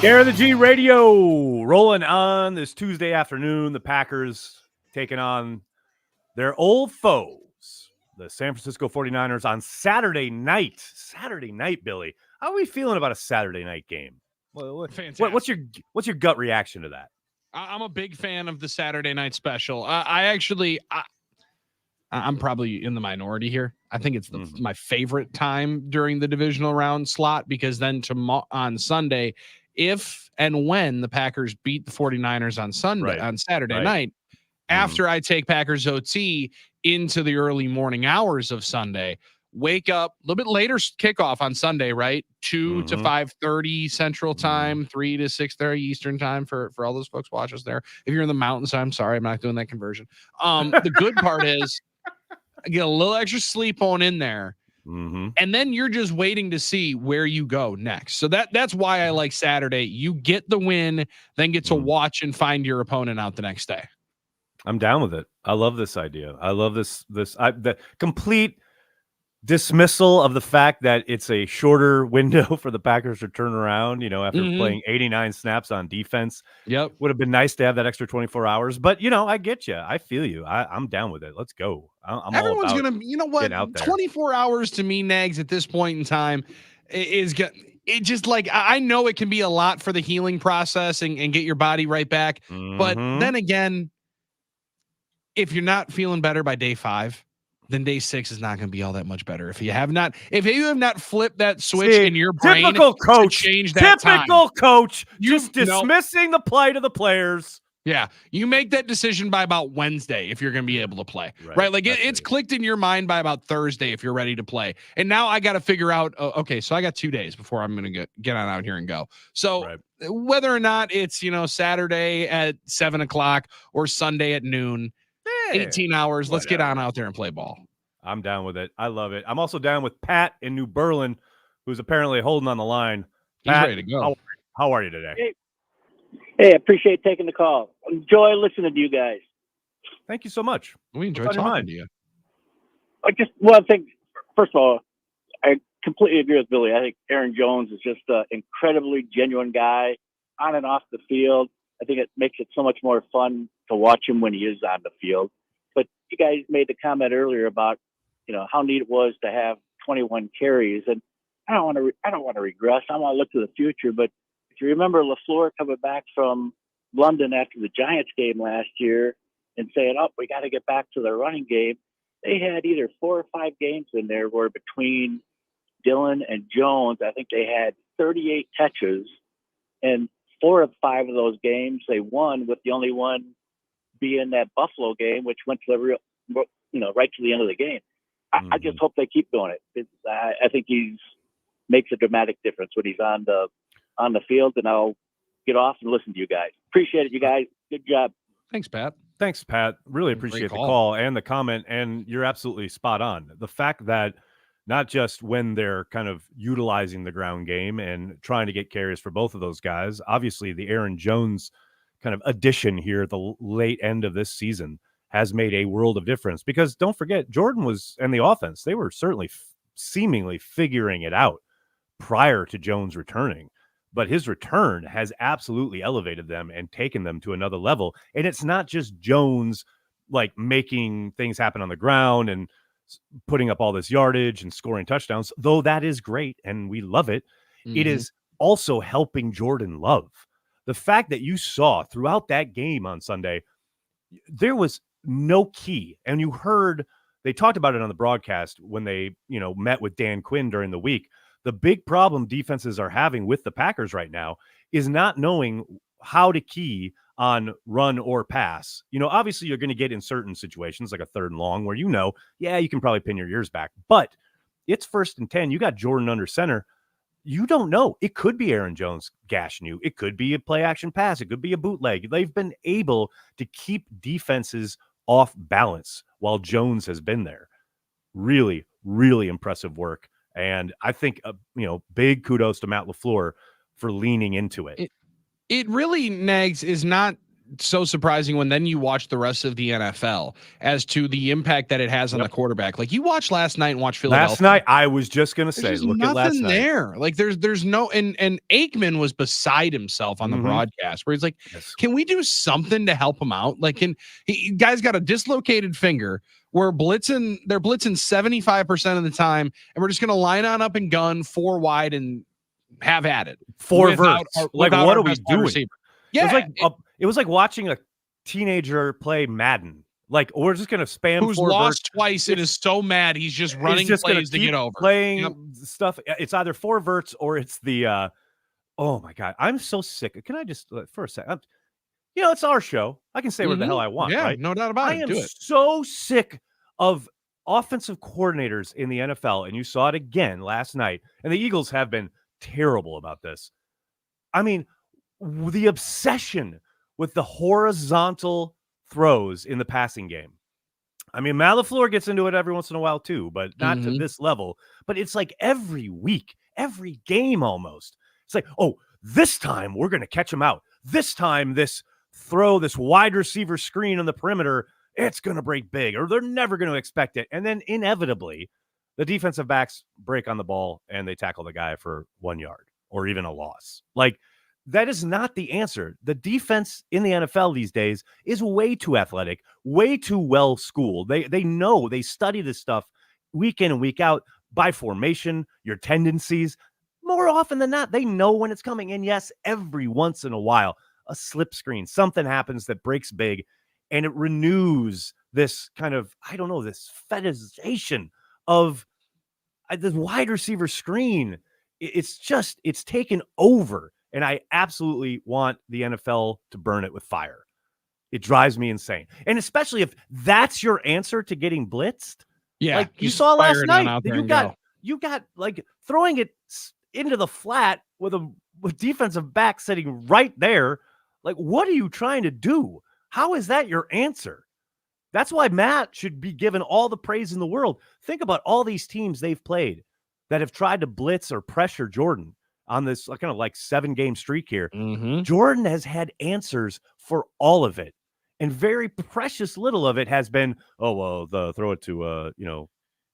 [SPEAKER 3] Care of the G Radio rolling on this Tuesday afternoon. The Packers taking on their old foes, the San Francisco 49ers, on Saturday night. Saturday night, Billy. How are we feeling about a Saturday night game?
[SPEAKER 5] Fantastic.
[SPEAKER 3] What's your gut reaction to that?
[SPEAKER 5] I'm a big fan of the Saturday night special. I'm probably in the minority here. I think it's my favorite time during the divisional round slot, because then on Sunday, if and when the Packers beat the 49ers on Saturday night, after I take Packers OT into the early morning hours of Sunday, wake up a little bit later kickoff on Sunday, right? 2 to 5:30 Central Time, 3 to 6:30 Eastern Time for all those folks watch us there. If you're in the mountains, I'm sorry, I'm not doing that conversion. The good part is I get a little extra sleep on in there. And then you're just waiting to see where you go next. So that's why I like Saturday. You get the win, then get to watch and find your opponent out the next day.
[SPEAKER 3] I'm down with it. I love this idea. I love the complete dismissal of the fact that it's a shorter window for the Packers to turn around, after playing 89 snaps on defense.
[SPEAKER 5] Yep.
[SPEAKER 3] Would have been nice to have that extra 24 hours, but I get you. I feel you. I'm down with it. Let's go.
[SPEAKER 5] Everyone's going to, 24 hours to me, Nags, at this point in time is good. It just I know it can be a lot for the healing process and get your body right back. But then again, if you're not feeling better by day 5, then day 6 is not going to be all that much better. If you have not flipped that switch in your brain,
[SPEAKER 3] typical coach,
[SPEAKER 5] to change that
[SPEAKER 3] coach, just dismissing the plight of the players.
[SPEAKER 5] Yeah, you make that decision by about Wednesday if you're going to be able to play, right? Like it's clicked in your mind by about Thursday if you're ready to play. And now I got to figure out, okay, so I got 2 days before I'm going to get on out here and go. So whether or not it's Saturday at 7:00 or Sunday at noon. 18 hours. Let's get on out there and play ball.
[SPEAKER 3] I'm down with it. I love it. I'm also down with Pat in New Berlin, who's apparently holding on the line. Pat,
[SPEAKER 5] he's ready to go.
[SPEAKER 3] How are you today?
[SPEAKER 6] Hey, appreciate taking the call. Enjoy listening to you guys.
[SPEAKER 3] Thank you so much.
[SPEAKER 5] We enjoy talking to you.
[SPEAKER 6] Just one thing. First of all, I completely agree with Billy. I think Aaron Jones is just an incredibly genuine guy on and off the field. I think it makes it so much more fun to watch him when he is on the field. But you guys made the comment earlier about, how neat it was to have 21 carries. And I don't want to regress. I want to look to the future. But if you remember LaFleur coming back from London after the Giants game last year and saying, we got to get back to the running game. They had either 4 or 5 games in there where between Dillon and Jones, I think they had 38 catches, and 4 of 5 of those games they won, with the only one being that Buffalo game, which went to right to the end of the game. I just hope they keep doing it. I think makes a dramatic difference when he's on the field, and I'll get off and listen to you guys. Appreciate it, you guys. Good job.
[SPEAKER 5] Thanks, Pat.
[SPEAKER 3] Thanks, Pat. Really appreciate the call and the comment, and you're absolutely spot on. The fact that not just when they're kind of utilizing the ground game and trying to get carries for both of those guys. Obviously, the Aaron Jones kind of addition here at the late end of this season has made a world of difference, because don't forget, Jordan and the offense, they were certainly seemingly figuring it out prior to Jones returning. But his return has absolutely elevated them and taken them to another level. And it's not just Jones making things happen on the ground and putting up all this yardage and scoring touchdowns, though that is great and we love it. It is also helping Jordan Love. The fact that you saw throughout that game on Sunday, there was no key. And you heard, they talked about it on the broadcast when they, met with Dan Quinn during the week. The big problem defenses are having with the Packers right now is not knowing how to key on run or pass. Obviously you're going to get in certain situations like a 3rd and long where you can probably pin your ears back, but it's 1st and 10. You got Jordan under center. You don't know. It could be Aaron Jones gashing you. It could be a play action pass. It could be a bootleg. They've been able to keep defenses off balance while Jones has been there. Really, really impressive work. And I think, big kudos to Matt LaFleur for leaning into it.
[SPEAKER 5] It really, Nags, is not so surprising when then you watch the rest of the NFL as to the impact that it has on the quarterback. Like you watched last night and watched Philadelphia.
[SPEAKER 3] Last night, I was just going to say,
[SPEAKER 5] there's
[SPEAKER 3] look at last
[SPEAKER 5] nothing
[SPEAKER 3] night.
[SPEAKER 5] there. Like there's no, and Aikman was beside himself on the broadcast where he's like, can we do something to help him out? Like, guy's got a dislocated finger. They're blitzing 75% of the time, and we're just going to line on up and gun 4 wide and have at it.
[SPEAKER 3] 4 verts. Like, what are we doing?
[SPEAKER 5] Receiver. Yeah.
[SPEAKER 3] It was like watching a teenager play Madden. Like, we're just going to spam.
[SPEAKER 5] Who's lost twice and is so mad he's just running plays to get over.
[SPEAKER 3] Playing stuff. It's either 4 verts or it's the, oh my God, I'm so sick. Can I just, for a second, it's our show. I can say what the hell I want, right?
[SPEAKER 5] No doubt about it.
[SPEAKER 3] I am so sick of offensive coordinators in the NFL, and you saw it again last night. And the Eagles have been terrible about this. I mean, the obsession with the horizontal throws in the passing game. I mean, Matt LaFleur gets into it every once in a while too, but not to this level. But it's like every week, every game almost. It's like, oh, this time we're going to catch them out. This time this wide receiver screen on the perimeter, it's going to break big, or they're never going to expect it. And then inevitably, the defensive backs break on the ball and they tackle the guy for 1 yard or even a loss. Like, that is not the answer. The defense in the NFL these days is way too athletic, way too well schooled. They know, they study this stuff week in and week out by formation, your tendencies. More often than not, they know when it's coming. And yes, every once in a while, a slip screen, something happens that breaks big, and it renews this kind of, I don't know, this fetishization of the wide receiver screen. It's taken over. And I absolutely want the NFL to burn it with fire. It drives me insane. And especially if that's your answer to getting blitzed. Yeah. Like you saw last night, you got like throwing it into the flat with defensive back sitting right there. Like, what are you trying to do? How is that your answer? That's why Matt should be given all the praise in the world. Think about all these teams they've played that have tried to blitz or pressure Jordan on this kind of like 7-game streak here. Jordan has had answers for all of it. And very precious little of it has been, throw it to,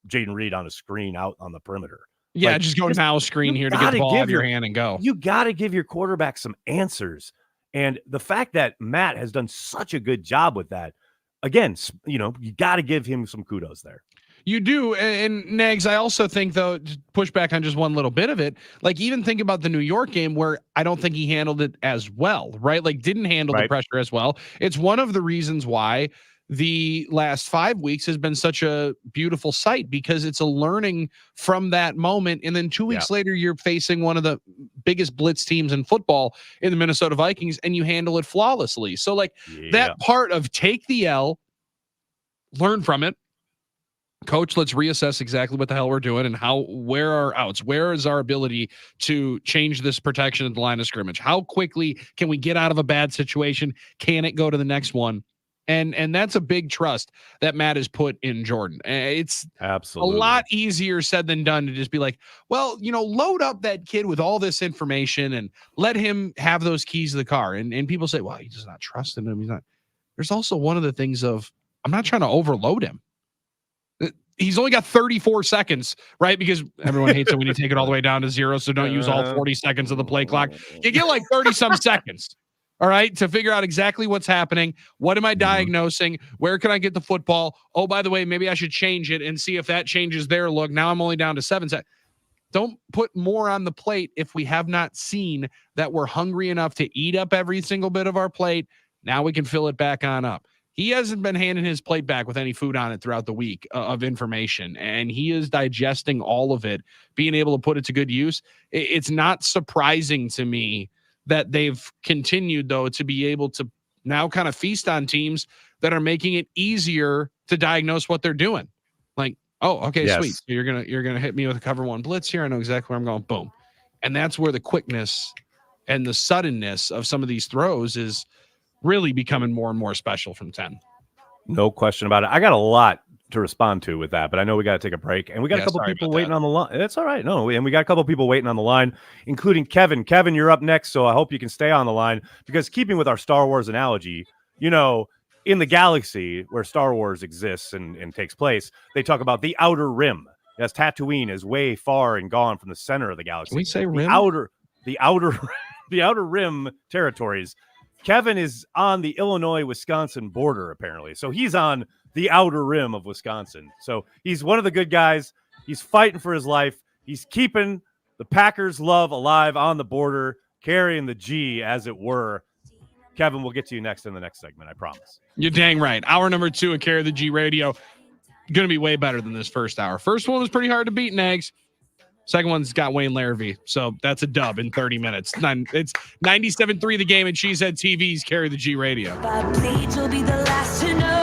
[SPEAKER 3] Jaden Reed on a screen out on the perimeter.
[SPEAKER 5] Yeah, just go now screen here to get the ball out of your hand and go.
[SPEAKER 3] You got to give your quarterback some answers. And the fact that Matt has done such a good job with that, again, you got to give him some kudos there.
[SPEAKER 5] You do. And Nags, I also think, though, to push back on just one little bit of it, like even think about the New York game where I don't think he handled it as well, right? Like didn't handle the pressure as well. It's one of the reasons why the last 5 weeks has been such a beautiful sight, because it's a learning from that moment. And then 2 weeks later, you're facing one of the biggest blitz teams in football in the Minnesota Vikings, and you handle it flawlessly. So like that part of take the L, learn from it. Coach, let's reassess exactly what the hell we're doing and where are outs? Where is our ability to change this protection at the line of scrimmage? How quickly can we get out of a bad situation? Can it go to the next one? And that's a big trust that Matt has put in Jordan. It's absolutely a lot easier said than done to just be like, well, load up that kid with all this information and let him have those keys to the car. And people say, well, he's just not trusting him. He's not. There's also one of the things of, I'm not trying to overload him. He's only got 34 seconds, right? Because everyone hates it when you take it all the way down to 0. So don't use all 40 seconds of the play clock. You get like 30 some seconds, all right, to figure out exactly what's happening. What am I diagnosing? Where can I get the football? Oh, by the way, maybe I should change it and see if that changes their look. Now I'm only down to 7 seconds. Don't put more on the plate if we have not seen that we're hungry enough to eat up every single bit of our plate. Now we can fill it back on up. He hasn't been handing his plate back with any food on it throughout the week of information, and he is digesting all of it, being able to put it to good use. It's not surprising to me that they've continued, though, to be able to now kind of feast on teams that are making it easier to diagnose what they're doing. Like, oh, okay, sweet. So you're gonna hit me with a cover one blitz here. I know exactly where I'm going. Boom. And that's where the quickness and the suddenness of some of these throws is really becoming more and more special from 10.
[SPEAKER 3] No question about it. I got a lot to respond to with that, but I know we got to take a break, and we got a couple
[SPEAKER 5] sorry
[SPEAKER 3] people
[SPEAKER 5] about
[SPEAKER 3] waiting
[SPEAKER 5] that.
[SPEAKER 3] on the line. That's all right. No, and we got a couple people waiting on the line, including Kevin. Kevin, you're up next, so I hope you can stay on the line because keeping with our Star Wars analogy, in the galaxy where Star Wars exists and takes place, they talk about the outer rim. Yes, Tatooine is way far and gone from the center of the galaxy.
[SPEAKER 5] Can we say
[SPEAKER 3] the
[SPEAKER 5] rim?
[SPEAKER 3] the outer, the outer rim territories. Kevin is on the Illinois-Wisconsin border, apparently. So he's on the outer rim of Wisconsin. So he's one of the good guys. He's fighting for his life. He's keeping the Packers' love alive on the border, carrying the G, as it were. Kevin, we'll get to you next in the next segment, I promise.
[SPEAKER 5] You're dang right. Hour number 2 of Carry the G Radio. Going to be way better than this first hour. First one was pretty hard to beat, Nags. Second one's got Wayne Laravie. So that's a dub in 30 minutes. It's 97.3 The Game and Cheesehead TV's Carry the G Radio.
[SPEAKER 7] Please, you'll be the last to know.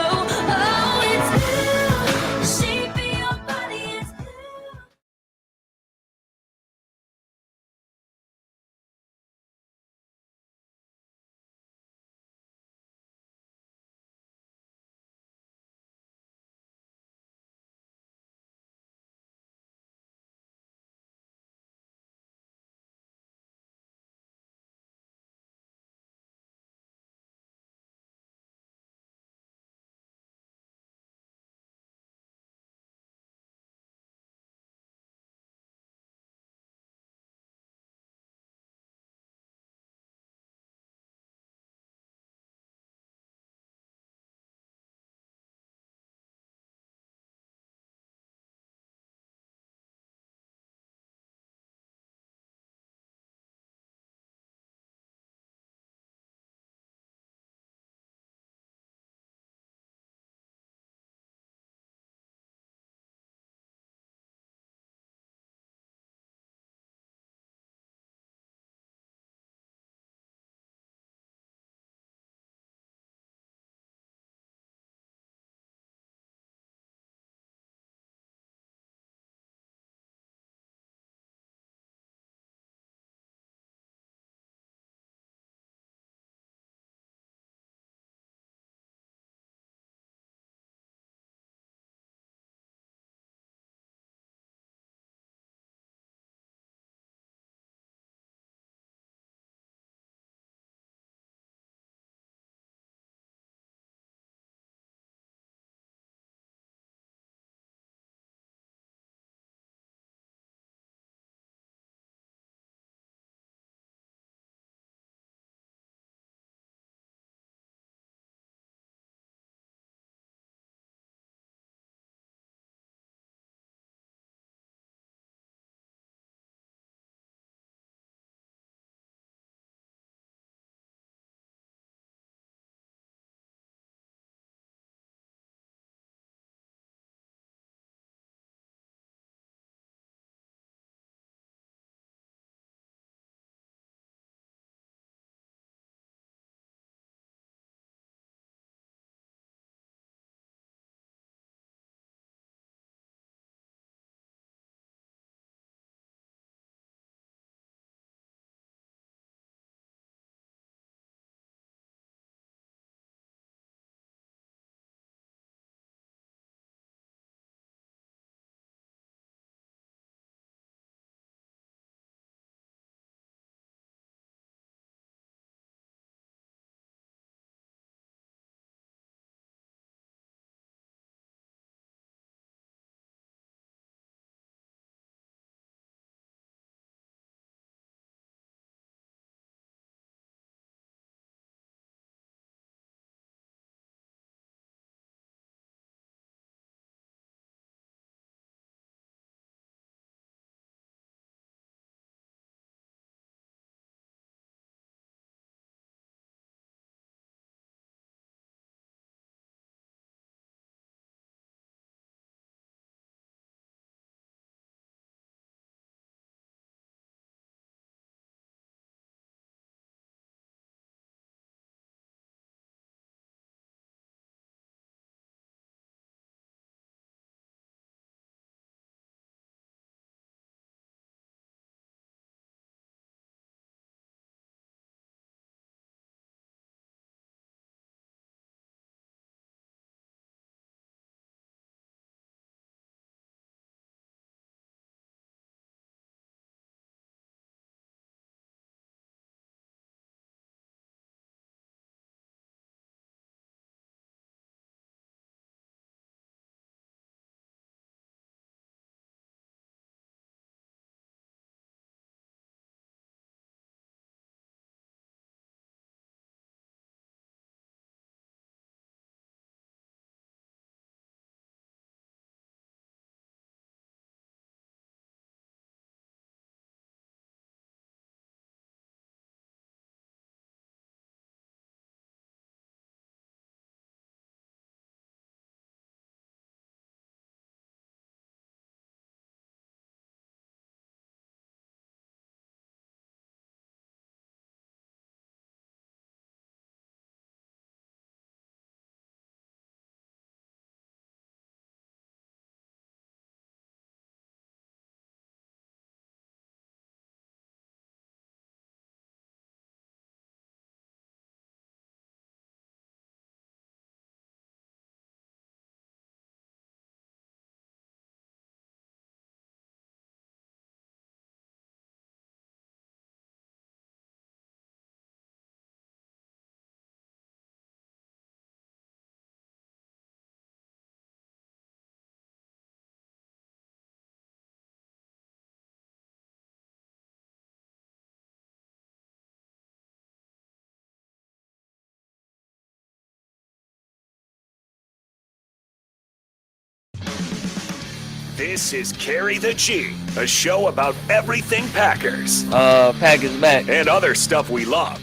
[SPEAKER 1] This is Carry the G, a show about everything Packers
[SPEAKER 8] Packers back.
[SPEAKER 1] and other stuff we love.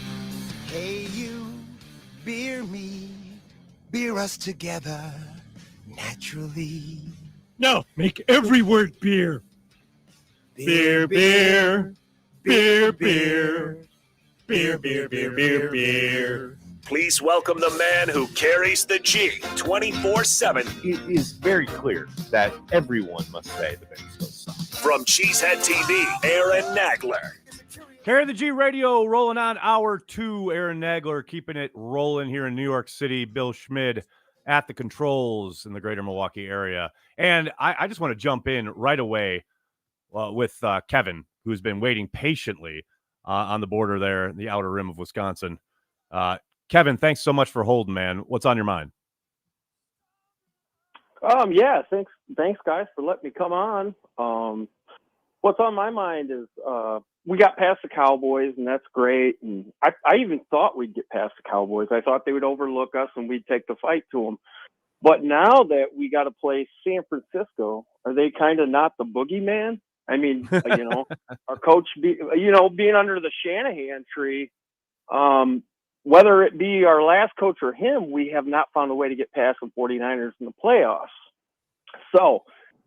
[SPEAKER 2] Hey, you, beer me, beer us together naturally.
[SPEAKER 3] No, make every word beer. Beer, beer, beer, beer, beer, beer, beer, beer, beer.
[SPEAKER 1] Please welcome the man who carries the G 24/7
[SPEAKER 4] It is very clear that everyone must say the Bengals suck.
[SPEAKER 1] from Cheesehead TV, Aaron Nagler.
[SPEAKER 3] Carry the G Radio rolling on hour 2. Aaron Nagler keeping it rolling here in New York City. Bill Schmid at the controls in the greater Milwaukee area. And I just want to jump in right away with Kevin, who's been waiting patiently on the border there, the outer rim of Wisconsin. Kevin, thanks so much for holding, man. What's on your mind?
[SPEAKER 9] Yeah, thanks guys for letting me come on. What's on my mind is we got past the Cowboys, and that's great. And I even thought we'd get past the Cowboys. I thought they would overlook us and we'd take the fight to them. But now that we got to play San Francisco, are they kind of not the boogeyman? I mean, our coach, being under the Shanahan tree, whether it be our last coach or him, we have not found a way to get past the 49ers in the playoffs. So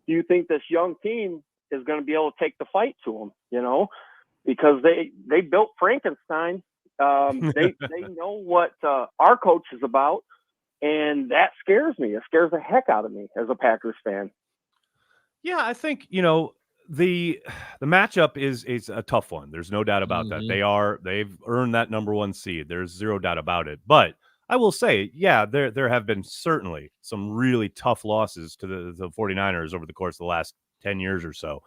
[SPEAKER 9] do you think this young team is going to be able to take the fight to them, because they built Frankenstein. They know what our coach is about, and that scares me. It scares the heck out of me as a Packers fan.
[SPEAKER 3] Yeah, I think, the matchup is a tough one. There's no doubt about that. They've earned that number 1 seed. There's zero doubt about it. But I will say, yeah, there have been certainly some really tough losses to the 49ers over the course of the last 10 years or so.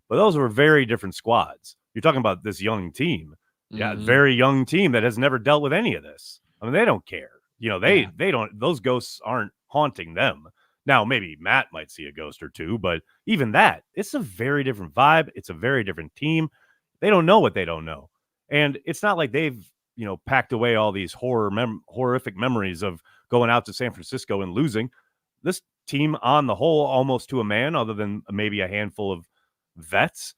[SPEAKER 3] But those were very different squads. You're talking about this young team. Yeah, very young team that has never dealt with any of this. I mean, they don't care. They don't, those ghosts aren't haunting them. Now, maybe Matt might see a ghost or two, but even that, it's a very different vibe. It's a very different team. They don't know what they don't know. And it's not like they've, packed away all these horrific memories of going out to San Francisco and losing. This team on the whole, almost to a man, other than maybe a handful of vets,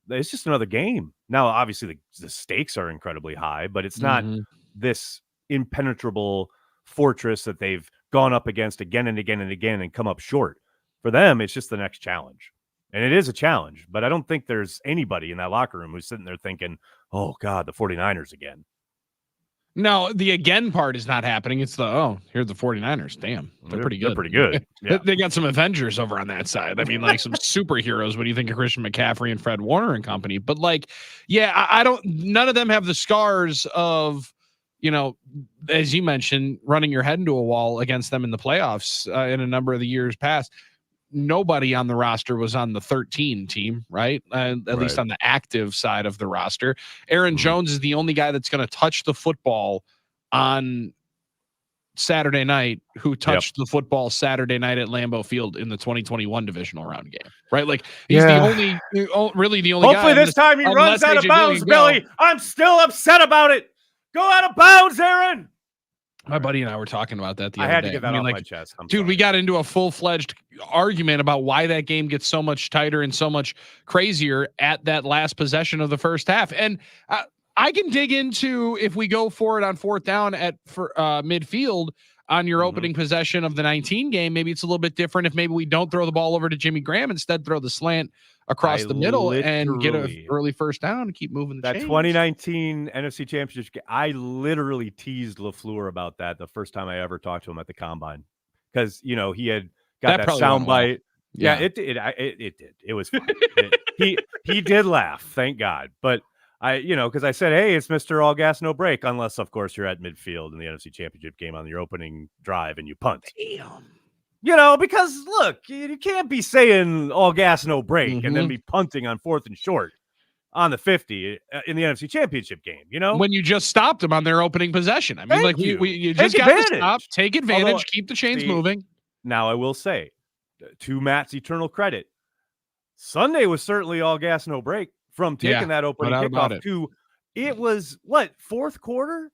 [SPEAKER 3] it's just another game. Now, obviously, the stakes are incredibly high, but it's not this impenetrable fortress that they've gone up against again and again and again and come up short. For them, it's just the next challenge. And it is a challenge, but I don't think there's anybody in that locker room who's sitting there thinking, oh, God, the 49ers again.
[SPEAKER 5] No, the again part is not happening. It's here's the 49ers. Damn, they're pretty good.
[SPEAKER 3] They're pretty good. Yeah.
[SPEAKER 5] They got some Avengers over on that side. I mean, like some superheroes when you think of Christian McCaffrey and Fred Warner and company. But none of them have the scars of, as you mentioned, running your head into a wall against them in the playoffs in a number of the years past. Nobody on the roster was on the 13 team, right? At least on the active side of the roster. Aaron Jones is the only guy that's going to touch the football on Saturday night who touched the football Saturday night at Lambeau Field in the 2021 divisional round game, right? Like he's the only guy.
[SPEAKER 3] Hopefully this time he runs out of bounds, Billy. I'm still upset about it. Go out of bounds, Aaron.
[SPEAKER 5] My buddy and I were talking about that the other
[SPEAKER 3] day. I had
[SPEAKER 5] day.
[SPEAKER 3] to get that off my chest.
[SPEAKER 5] We got into a full-fledged argument about why that game gets so much tighter and so much crazier at that last possession of the first half. And I can dig into if we go for it on fourth down for midfield on your opening possession of the 19 game, maybe it's a little bit different if maybe we don't throw the ball over to Jimmy Graham, instead throw the slant across the middle and get an early first down and keep moving the chains.
[SPEAKER 3] 2019 NFC Championship game, I literally teased LaFleur about that the first time I ever talked to him at the Combine, because he had got that sound bite. Yeah, it did. It was fun. He did laugh, thank God. But because I said, hey, it's Mr. All Gas No Break, unless of course you're at midfield in the NFC Championship game on your opening drive and you punt.
[SPEAKER 5] Damn.
[SPEAKER 3] Because look, you can't be saying all gas, no break, and then be punting on 4th and short on the 50 in the NFC Championship game,
[SPEAKER 5] when you just stopped them on their opening possession. I mean, you just got to stop, take advantage, keep the chains moving.
[SPEAKER 3] Now I will say, to Matt's eternal credit, Sunday was certainly all gas, no break from taking that opening kickoff to, it was fourth quarter.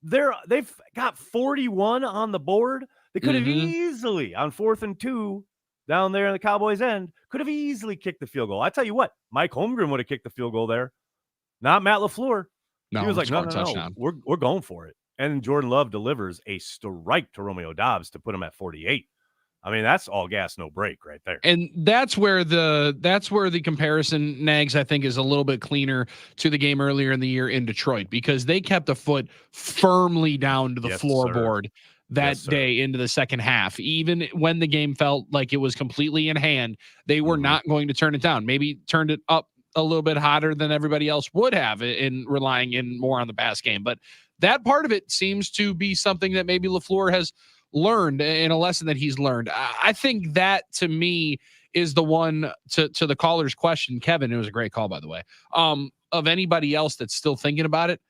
[SPEAKER 3] They've got 41 on the board. They could have easily on 4th and 2. down there in the Cowboys' end could have easily kicked the field goal. I tell you what, Mike Holmgren would have kicked the field goal there, not Matt LaFleur.
[SPEAKER 5] No,
[SPEAKER 3] he was like, no,
[SPEAKER 5] touchdown.
[SPEAKER 3] we're going for it. And Jordan Love delivers a strike to Romeo Doubs to put him at 48. I mean, that's all gas, no break right there.
[SPEAKER 5] And that's where the comparison, Nags, I think, is a little bit cleaner to the game earlier in the year in Detroit, because they kept a foot firmly down to the floorboard that day into the second half. Even when the game felt like it was completely in hand, they were not going to turn it down. Maybe turned it up a little bit hotter than everybody else would have in relying in more on the pass game. But that part of it seems to be something that maybe LaFleur has learned, in a lesson that he's learned. I think that, to me, is the one to the caller's question, Kevin. It was a great call, by the way. Of anybody else that's still thinking about it,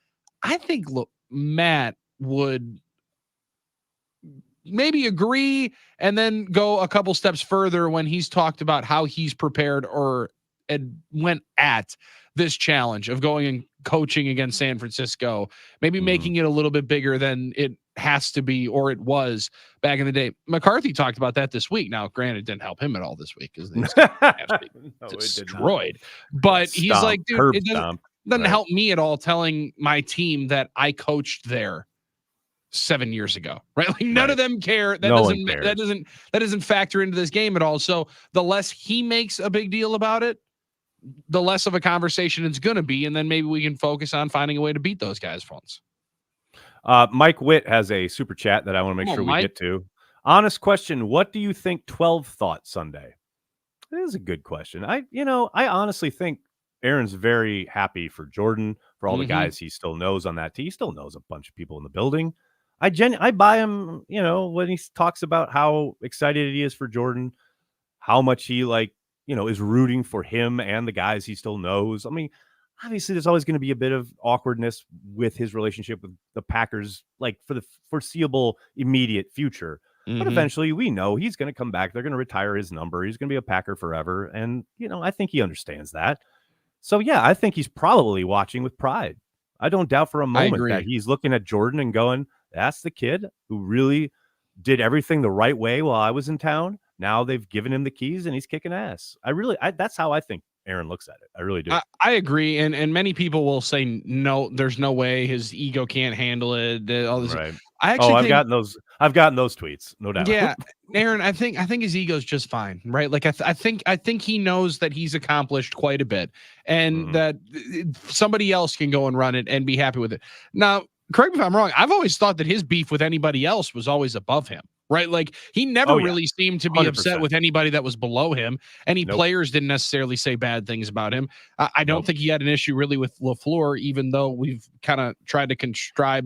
[SPEAKER 5] I think Matt would maybe agree and then go a couple steps further when he's talked about how he's prepared and went at this challenge of going and coaching against San Francisco, maybe making it a little bit bigger than it has to be, or it was back in the day. McCarthy talked about that this week. Now, granted, it didn't help him at all this week because they destroyed. But he's like, dude, it doesn't help me at all telling my team that I coached there 7 years ago, right? Like none of them care. That doesn't factor into this game at all. So the less he makes a big deal about it, the less of a conversation it's going to be. And then maybe we can focus on finding a way to beat those guys once.
[SPEAKER 3] Mike Witt has a super chat that I want to make sure we get to. Honest question. What do you think 12 thought Sunday? This is a good question. I honestly think Aaron's very happy for Jordan, for all the guys he still knows on that team. He still knows a bunch of people in the building. I buy him, when he talks about how excited he is for Jordan, how much he is rooting for him and the guys he still knows. I mean, obviously there's always going to be a bit of awkwardness with his relationship with the Packers, like for the foreseeable immediate future. But eventually we know he's going to come back. They're going to retire his number. He's going to be a Packer forever. And, I think he understands that. So, yeah, I think he's probably watching with pride. I don't doubt for a moment that he's looking at Jordan and going, that's the kid who really did everything the right way while I was in town. Now they've given him the keys and he's kicking ass. That's how I think Aaron looks at it. I really do.
[SPEAKER 5] I agree. And many people will say, no, there's no way his ego can't handle it. All this.
[SPEAKER 3] Right.
[SPEAKER 5] I've
[SPEAKER 3] gotten those tweets. No doubt.
[SPEAKER 5] Yeah. Aaron, I think his ego's just fine. Right. Like I think he knows that he's accomplished quite a bit and that somebody else can go and run it and be happy with it. Now, correct me if I'm wrong. I've always thought that his beef with anybody else was always above him. Right. Like he never really seemed to be 100%. Upset with anybody that was below him. Any players didn't necessarily say bad things about him. I don't think he had an issue really with LaFleur, even though we've kind of tried to contrive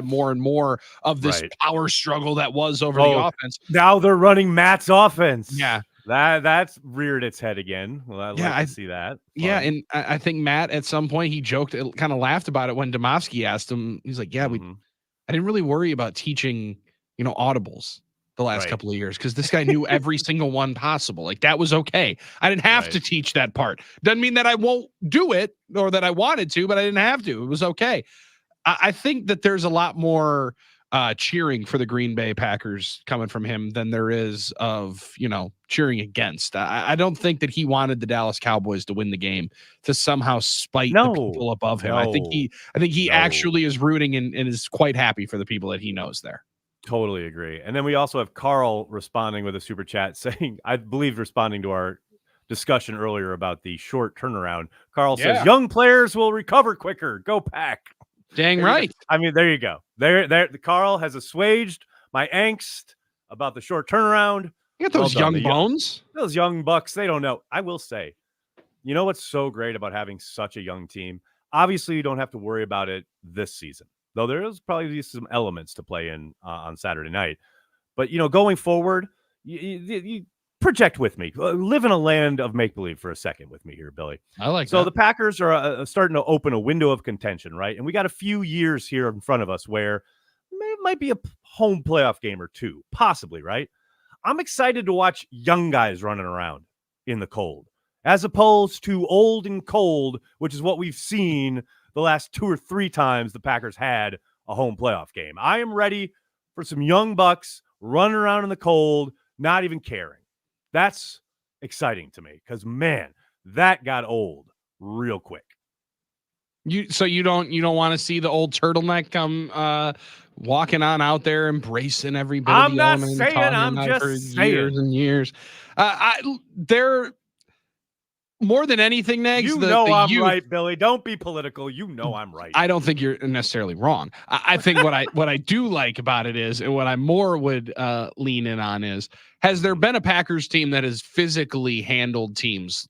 [SPEAKER 5] more and more of this power struggle that was over the offense.
[SPEAKER 3] Now they're running Matt's offense.
[SPEAKER 5] Yeah.
[SPEAKER 3] That's reared its head again. Well, I'd like to see that.
[SPEAKER 5] Yeah, and I think Matt at some point he joked, kind of laughed about it when Domofsky asked him. He's like, "Yeah, I didn't really worry about teaching, audibles the last couple of years because this guy knew every single one possible. Like that was okay. I didn't have to teach that part. Doesn't mean that I won't do it or that I wanted to, but I didn't have to. It was okay." I think that there's a lot more cheering for the Green Bay Packers coming from him than there is of, cheering against. I don't think that he wanted the Dallas Cowboys to win the game to somehow spite the people above him. I think he actually is rooting and is quite happy for the people that he knows there.
[SPEAKER 3] Totally agree. And then we also have Carl responding with a super chat saying, I believe responding to our discussion earlier about the short turnaround. Carl says, young players will recover quicker. Go Pack.
[SPEAKER 5] Dang right.
[SPEAKER 3] I mean, there you go. There. Carl has assuaged my angst about the short turnaround.
[SPEAKER 5] You got those young bones.
[SPEAKER 3] Those young bucks. They don't know. I will say, what's so great about having such a young team? Obviously, you don't have to worry about it this season, though there is probably some elements to play in on Saturday night. But, going forward, you project with me. Live in a land of make-believe for a second with me here, Billy.
[SPEAKER 5] I like
[SPEAKER 3] so
[SPEAKER 5] that.
[SPEAKER 3] The Packers are starting to open a window of contention, right? And we got a few years here in front of us where it might be a home playoff game or two, possibly, right? I'm excited to watch young guys running around in the cold, as opposed to old and cold, which is what we've seen the last 2 or 3 times the Packers had a home playoff game. I am ready for some young bucks running around in the cold, not even caring. That's exciting to me because, man, that got old real quick.
[SPEAKER 5] You don't want to see the old turtleneck come walking on out there embracing every bit of
[SPEAKER 3] I'm
[SPEAKER 5] the
[SPEAKER 3] not
[SPEAKER 5] element and
[SPEAKER 3] saying,
[SPEAKER 5] talking
[SPEAKER 3] I'm
[SPEAKER 5] about it for
[SPEAKER 3] just
[SPEAKER 5] years
[SPEAKER 3] saying.
[SPEAKER 5] and years. They're more than anything, Nags.
[SPEAKER 3] You
[SPEAKER 5] The
[SPEAKER 3] know I'm
[SPEAKER 5] youth.
[SPEAKER 3] right, Billy. Don't be political. You know I'm right.
[SPEAKER 5] I don't think you're necessarily wrong. I think what I do like about it is, and what I more would lean in on is, has there been a Packers team that has physically handled teams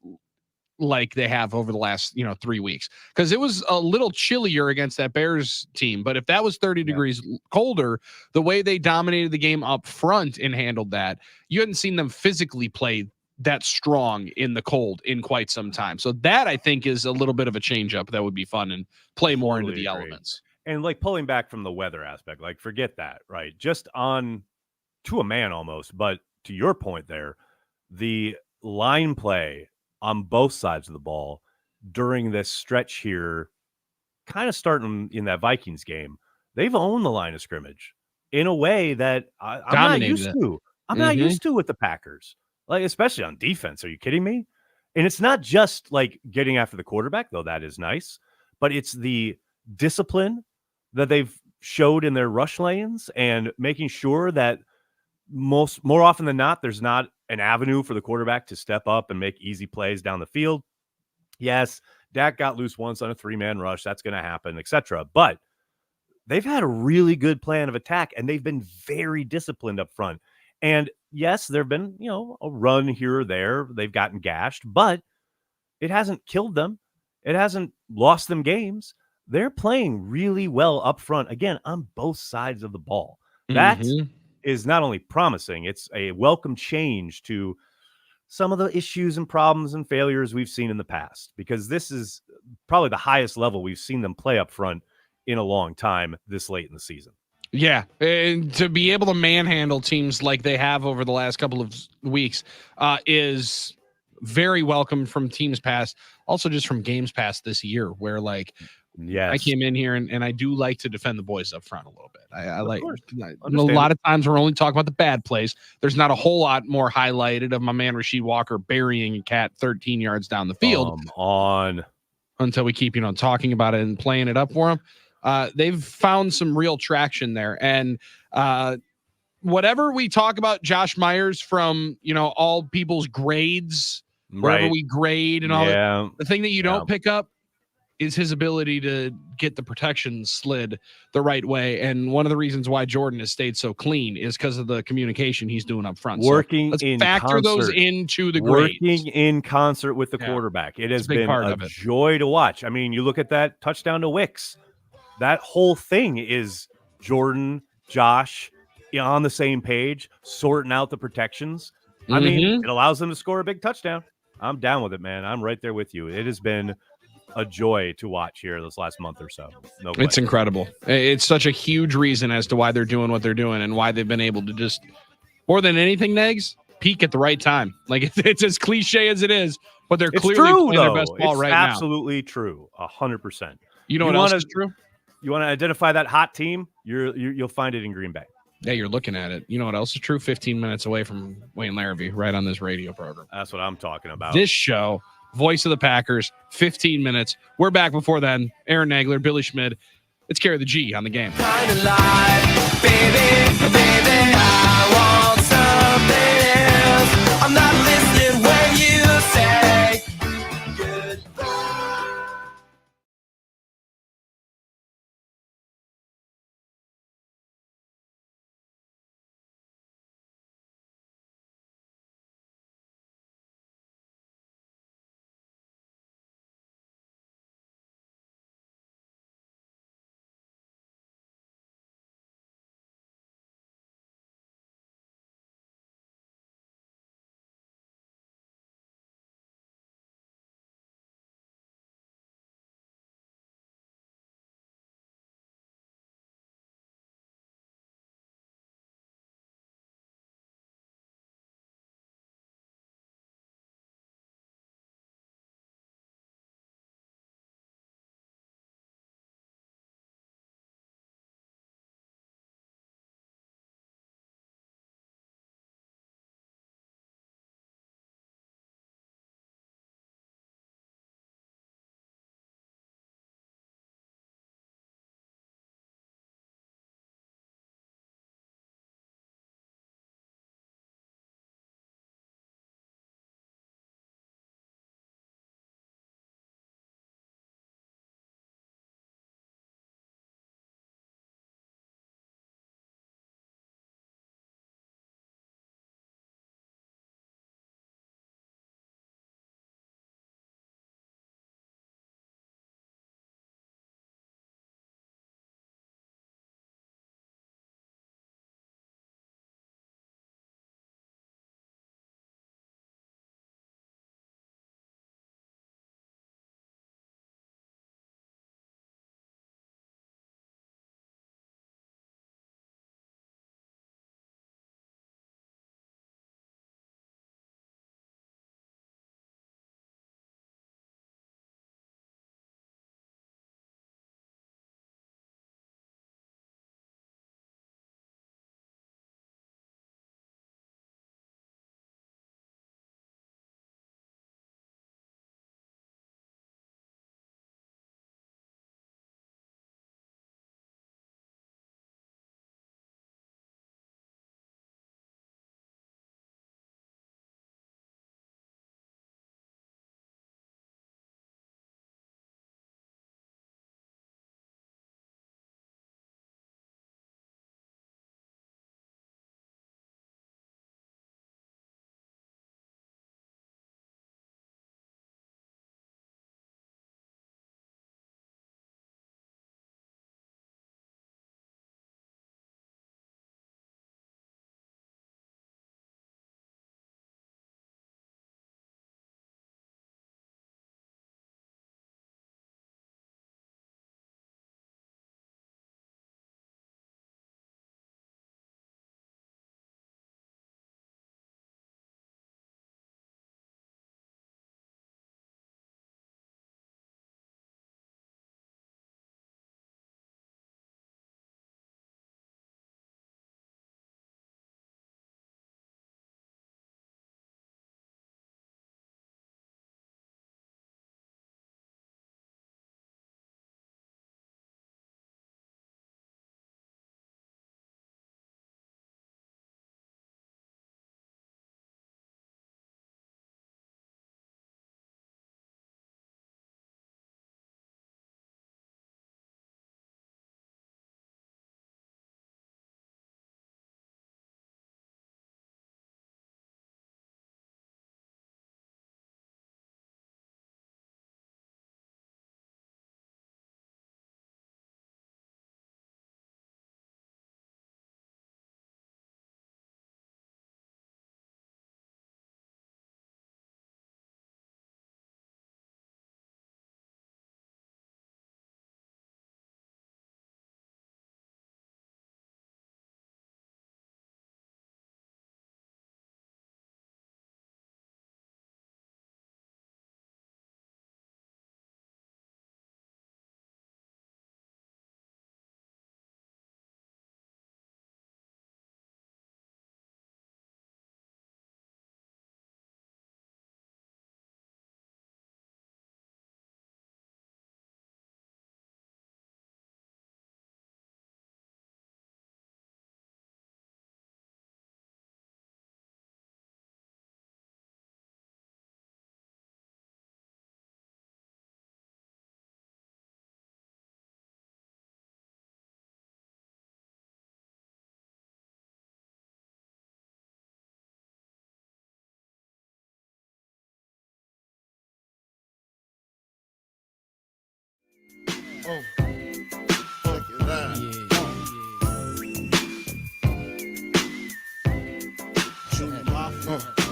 [SPEAKER 5] like they have over the last 3 weeks? Because it was a little chillier against that Bears team, but if that was 30 degrees colder, the way they dominated the game up front and handled that, you hadn't seen them physically play that strong in the cold in quite some time. So that, I think, is a little bit of a change up that would be fun and play more into the elements.
[SPEAKER 3] And like pulling back from the weather aspect, like forget that, right? Just on to a man almost. But to your point there, the line play on both sides of the ball during this stretch here, kind of starting in that Vikings game, they've owned the line of scrimmage in a way that I'm not used to. I'm not used to with the Packers, like especially on defense. Are you kidding me? And it's not just like getting after the quarterback, though that is nice, but it's the discipline that they've showed in their rush lanes and making sure that more often than not, there's not an avenue for the quarterback to step up and make easy plays down the field. Yes, Dak got loose once on a 3-man rush. That's going to happen, etc. But they've had a really good plan of attack, and they've been very disciplined up front. And yes, there have been, a run here or there. They've gotten gashed, but it hasn't killed them. It hasn't lost them games. They're playing really well up front, again, on both sides of the ball. That is not only promising, it's a welcome change to some of the issues and problems and failures we've seen in the past, because this is probably the highest level we've seen them play up front in a long time this late in the season.
[SPEAKER 5] Yeah, and to be able to manhandle teams like they have over the last couple of weeks is very welcome from teams past, also just from games past this year, where I came in here and I do like to defend the boys up front a little bit. I like a lot of times we're only talking about the bad plays. There's not a whole lot more highlighted of my man Rasheed Walker burying a cat 13 yards down the field until we keep talking about it and playing it up for him. They've found some real traction there, and whatever we talk about Josh Myers from all people's grades, wherever we grade and all that, the thing that you don't pick up is his ability to get the protection slid the right way. And one of the reasons why Jordan has stayed so clean is because of the communication he's doing up front.
[SPEAKER 3] Working
[SPEAKER 5] let's
[SPEAKER 3] in
[SPEAKER 5] factor those into the grades.
[SPEAKER 3] Working in concert with the quarterback. It has been a joy to watch. I mean, you look at that touchdown to Wicks. That whole thing is Jordan, Josh on the same page, sorting out the protections. I mean, it allows them to score a big touchdown. I'm down with it, man. I'm right there with you. It has been a joy to watch here this last month or so.
[SPEAKER 5] It's incredible. It's such a huge reason as to why they're doing what they're doing and why they've been able to just, more than anything, Negs, peak at the right time. Like it's as cliche as it is, but they're clearly playing their best ball right now.
[SPEAKER 3] Absolutely true. 100%.
[SPEAKER 5] You know what else is true?
[SPEAKER 3] You want to identify that hot team? You'll find it in Green Bay.
[SPEAKER 5] Yeah, you're looking at it. You know what else is true? 15 minutes away from Wayne Laravie, right on this radio program.
[SPEAKER 3] That's what I'm talking about.
[SPEAKER 5] This show, Voice of the Packers, 15 minutes. We're back before then. Aaron Nagler, Billy Schmid. It's Carry the G on the game.
[SPEAKER 2] Kind of life, baby, baby, I want something else. I'm not listening when you say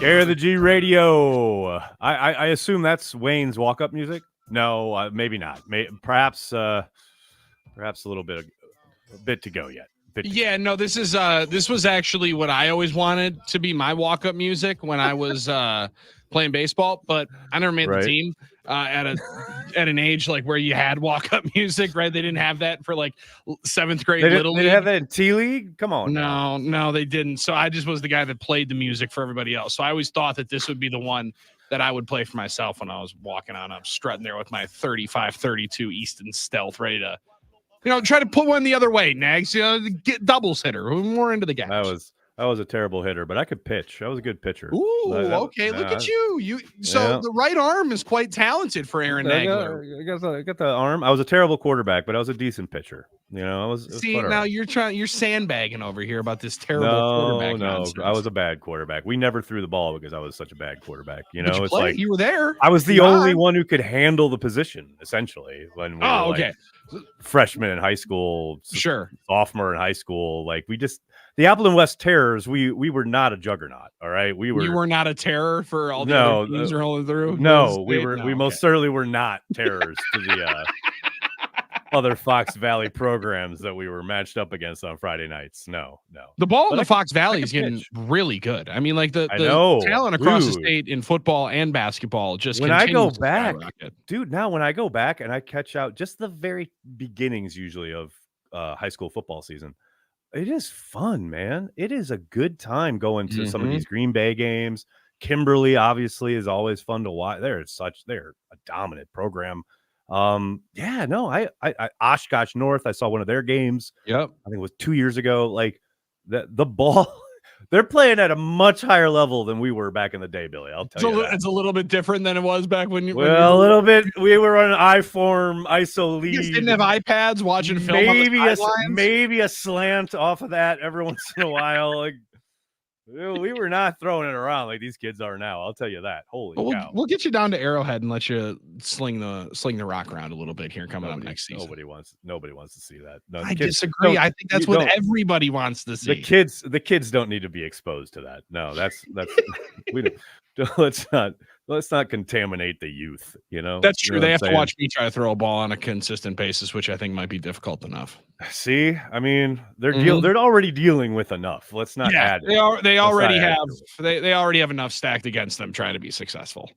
[SPEAKER 3] Air the G Radio. I assume that's Wayne's walk-up music. No, maybe not. Perhaps a little bit, a bit to go yet.
[SPEAKER 5] Yeah, no, this was actually what I always wanted to be my walk-up music when I was playing baseball, but I never made the team at an age like where you had walk-up music, right? They didn't have that for like 7th grade little league.
[SPEAKER 3] They have that in T League? Come on.
[SPEAKER 5] No, they didn't. So I just was the guy that played the music for everybody else. So I always thought that this would be the one that I would play for myself when I was walking on up, strutting there with my 35-32 Easton Stealth, ready to try to put one the other way, Nags. Get doubles hitter. We're more into the gaps.
[SPEAKER 3] I was a terrible hitter, but I could pitch. I was a good pitcher.
[SPEAKER 5] Ooh, okay. Look at you. The right arm is quite talented for Aaron Nagler.
[SPEAKER 3] I got the arm. I was a terrible quarterback, but I was a decent pitcher.
[SPEAKER 5] Now you're sandbagging over here about this terrible quarterback. Nonsense.
[SPEAKER 3] I was a bad quarterback. We never threw the ball because I was such a bad quarterback.
[SPEAKER 5] Like you were there.
[SPEAKER 3] I was the only one who could handle the position, essentially, when we were freshman in high school, sophomore in high school. Like the Appleton West Terrors, we were not a juggernaut. All right,
[SPEAKER 5] You were not a terror for all the other teams rolling through.
[SPEAKER 3] We most certainly were not terrors to the other Fox Valley programs that we were matched up against on Friday nights. No.
[SPEAKER 5] The ball in the Fox Valley is getting really good. I mean, like the talent across the state in football and basketball just
[SPEAKER 3] when I go back, dude. Now when I go back and I catch out just the very beginnings usually of high school football season, it is fun, man. It is a good time going to some of these Green Bay games. Kimberly obviously is always fun to watch. They're a dominant program. Oshkosh North, I saw one of their games.
[SPEAKER 5] Yep.
[SPEAKER 3] I think it was 2 years ago. Like the ball, they're playing at a much higher level than we were back in the day, Billy. I'll tell you that.
[SPEAKER 5] It's a little bit different than it was back when you
[SPEAKER 3] a little bit. We were on I-form, ISO lead.
[SPEAKER 5] You didn't have iPads watching film on the sidelines?
[SPEAKER 3] Maybe a slant off of that every once in a while. Like we were not throwing it around like these kids are now. I'll tell you that. Holy cow!
[SPEAKER 5] We'll get you down to Arrowhead and let you sling the rock around a little bit here coming up next season.
[SPEAKER 3] Nobody wants to see that. No,
[SPEAKER 5] I disagree. I think that's what everybody wants to see.
[SPEAKER 3] The kids don't need to be exposed to that. No, that's we don't. Let's not contaminate the youth.
[SPEAKER 5] That's true. They have to watch me try to throw a ball on a consistent basis, which I think might be difficult enough.
[SPEAKER 3] See, I mean, they're already dealing with enough. Let's not add.
[SPEAKER 5] They already have enough stacked against them trying to be successful.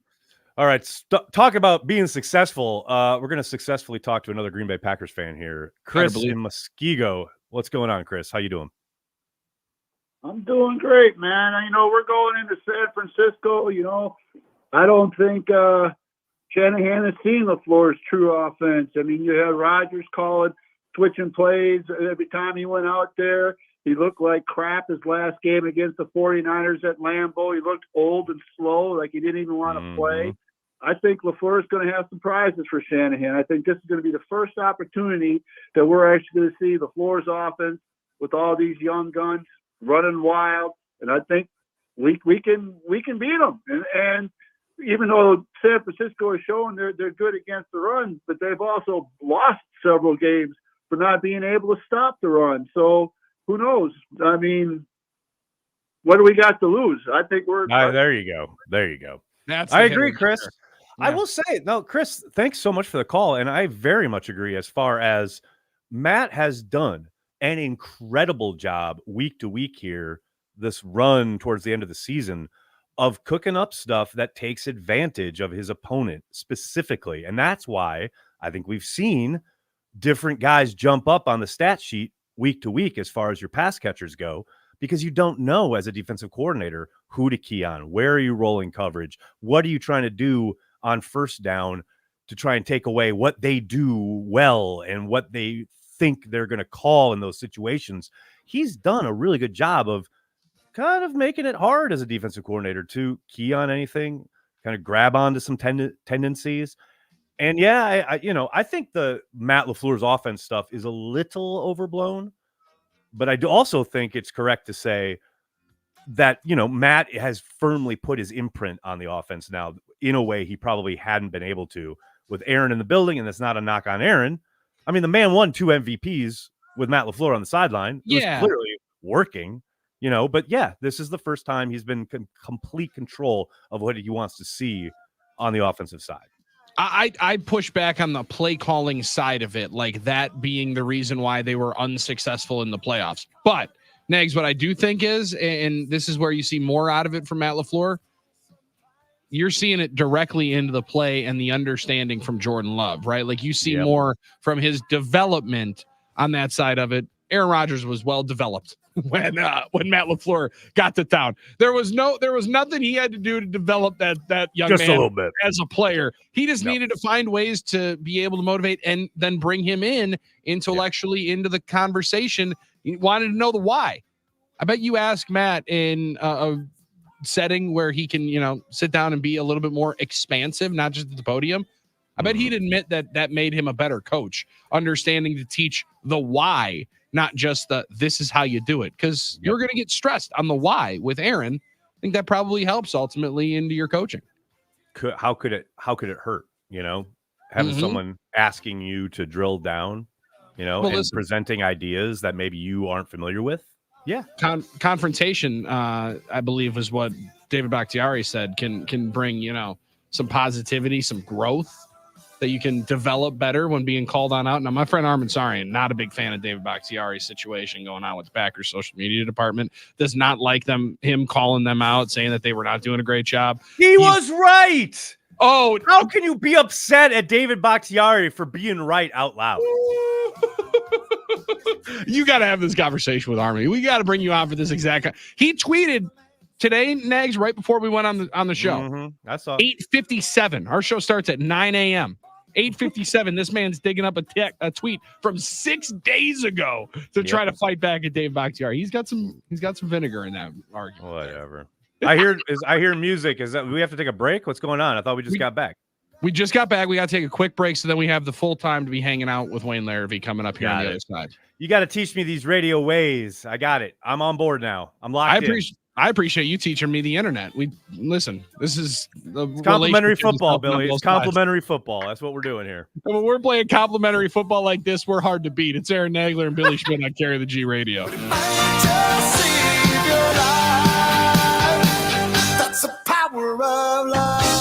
[SPEAKER 3] All right, talk about being successful. We're going to successfully talk to another Green Bay Packers fan here, Chris in Muskego. What's going on, Chris? How you doing?
[SPEAKER 8] I'm doing great, man. We're going into San Francisco. I don't think Shanahan has seen LaFleur's true offense. I mean, you had Rodgers calling, switching plays every time he went out there. He looked like crap his last game against the 49ers at Lambeau. He looked old and slow, like he didn't even want to play. I think LaFleur is going to have some prizes for Shanahan. I think this is going to be the first opportunity that we're actually going to see LaFleur's offense with all these young guns running wild. And I think we can beat them. And even though San Francisco is showing they're good against the run, but they've also lost several games for not being able to stop the run. So who knows? I mean, what do we got to lose? I think we're
[SPEAKER 3] there you go. I agree, Chris. Yeah. I will say, no, Chris, thanks so much for the call. And I very much agree as far as Matt has done an incredible job week to week here, this run towards the end of the season, of cooking up stuff that takes advantage of his opponent specifically. And that's why I think we've seen different guys jump up on the stat sheet week to week as far as your pass catchers go, because you don't know as a defensive coordinator who to key on. Where are you rolling coverage? What are you trying to do on first down to try and take away what they do well and what they think they're going to call in those situations? He's done a really good job of kind of making it hard as a defensive coordinator to key on anything, kind of grab onto some tendencies. And yeah, I think the Matt LaFleur's offense stuff is a little overblown, but I do also think it's correct to say that, Matt has firmly put his imprint on the offense now in a way he probably hadn't been able to with Aaron in the building. And that's not a knock on Aaron, I mean, the man won 2 MVPs with Matt LaFleur on the sideline. It was clearly working, but this is the first time he's been in complete control of what he wants to see on the offensive side.
[SPEAKER 5] I push back on the play calling side of it, like that being the reason why they were unsuccessful in the playoffs. But Nags, what I do think is, and this is where you see more out of it from Matt LaFleur, you're seeing it directly into the play and the understanding from Jordan Love, right? Like you see more from his development on that side of it. Aaron Rodgers was well developed when Matt LaFleur got to town. There was nothing he had to do to develop that young
[SPEAKER 3] just
[SPEAKER 5] man
[SPEAKER 3] a little bit
[SPEAKER 5] as a player. He just needed to find ways to be able to motivate and then bring him in intellectually into the conversation. He wanted to know the why. I bet you ask Matt in a setting where he can, sit down and be a little bit more expansive, not just at the podium. I bet he'd admit that made him a better coach, understanding to teach the why, not just this is how you do it. Because you're going to get stressed on the why with Aaron. I think that probably helps ultimately into your coaching.
[SPEAKER 3] How could it hurt? Having someone asking you to drill down, and presenting ideas that maybe you aren't familiar with. Yeah.
[SPEAKER 5] Confrontation, I believe, is what David Bakhtiari said can bring, some positivity, some growth that you can develop better when being called on out. Now, my friend Armin Sarian, not a big fan of David Bakhtiari's situation going on with the Packers social media department, does not like him calling them out, saying that they were not doing a great job.
[SPEAKER 3] He was right.
[SPEAKER 5] Oh,
[SPEAKER 3] how can you be upset at David Bakhtiari for being right out loud?
[SPEAKER 5] You got to have this conversation with Army. We got to bring you on for this exact. He tweeted today, Nags, right before we went on the show.
[SPEAKER 3] I saw
[SPEAKER 5] 8:57. Our show starts at 9 a.m. 8:57. This man's digging up a tweet from 6 days ago to try to fight back at Dave Bakhtiari. He's got some vinegar in that argument.
[SPEAKER 3] Whatever. I hear music. Is that we have to take a break? What's going on? I thought we just got back.
[SPEAKER 5] We just got back. We got to take a quick break, so then we have the full time to be hanging out with Wayne Laravie coming up here on the other side.
[SPEAKER 3] You got to teach me these radio ways. I got it. I'm on board now. I'm locked in.
[SPEAKER 5] I appreciate you teaching me the internet. This is
[SPEAKER 3] complimentary football, Billy. It's complimentary football. That's what we're doing here.
[SPEAKER 5] When we're playing complimentary football like this, we're hard to beat. It's Aaron Nagler and Billy Schmid on Carry the G Radio.
[SPEAKER 2] That's the power of love.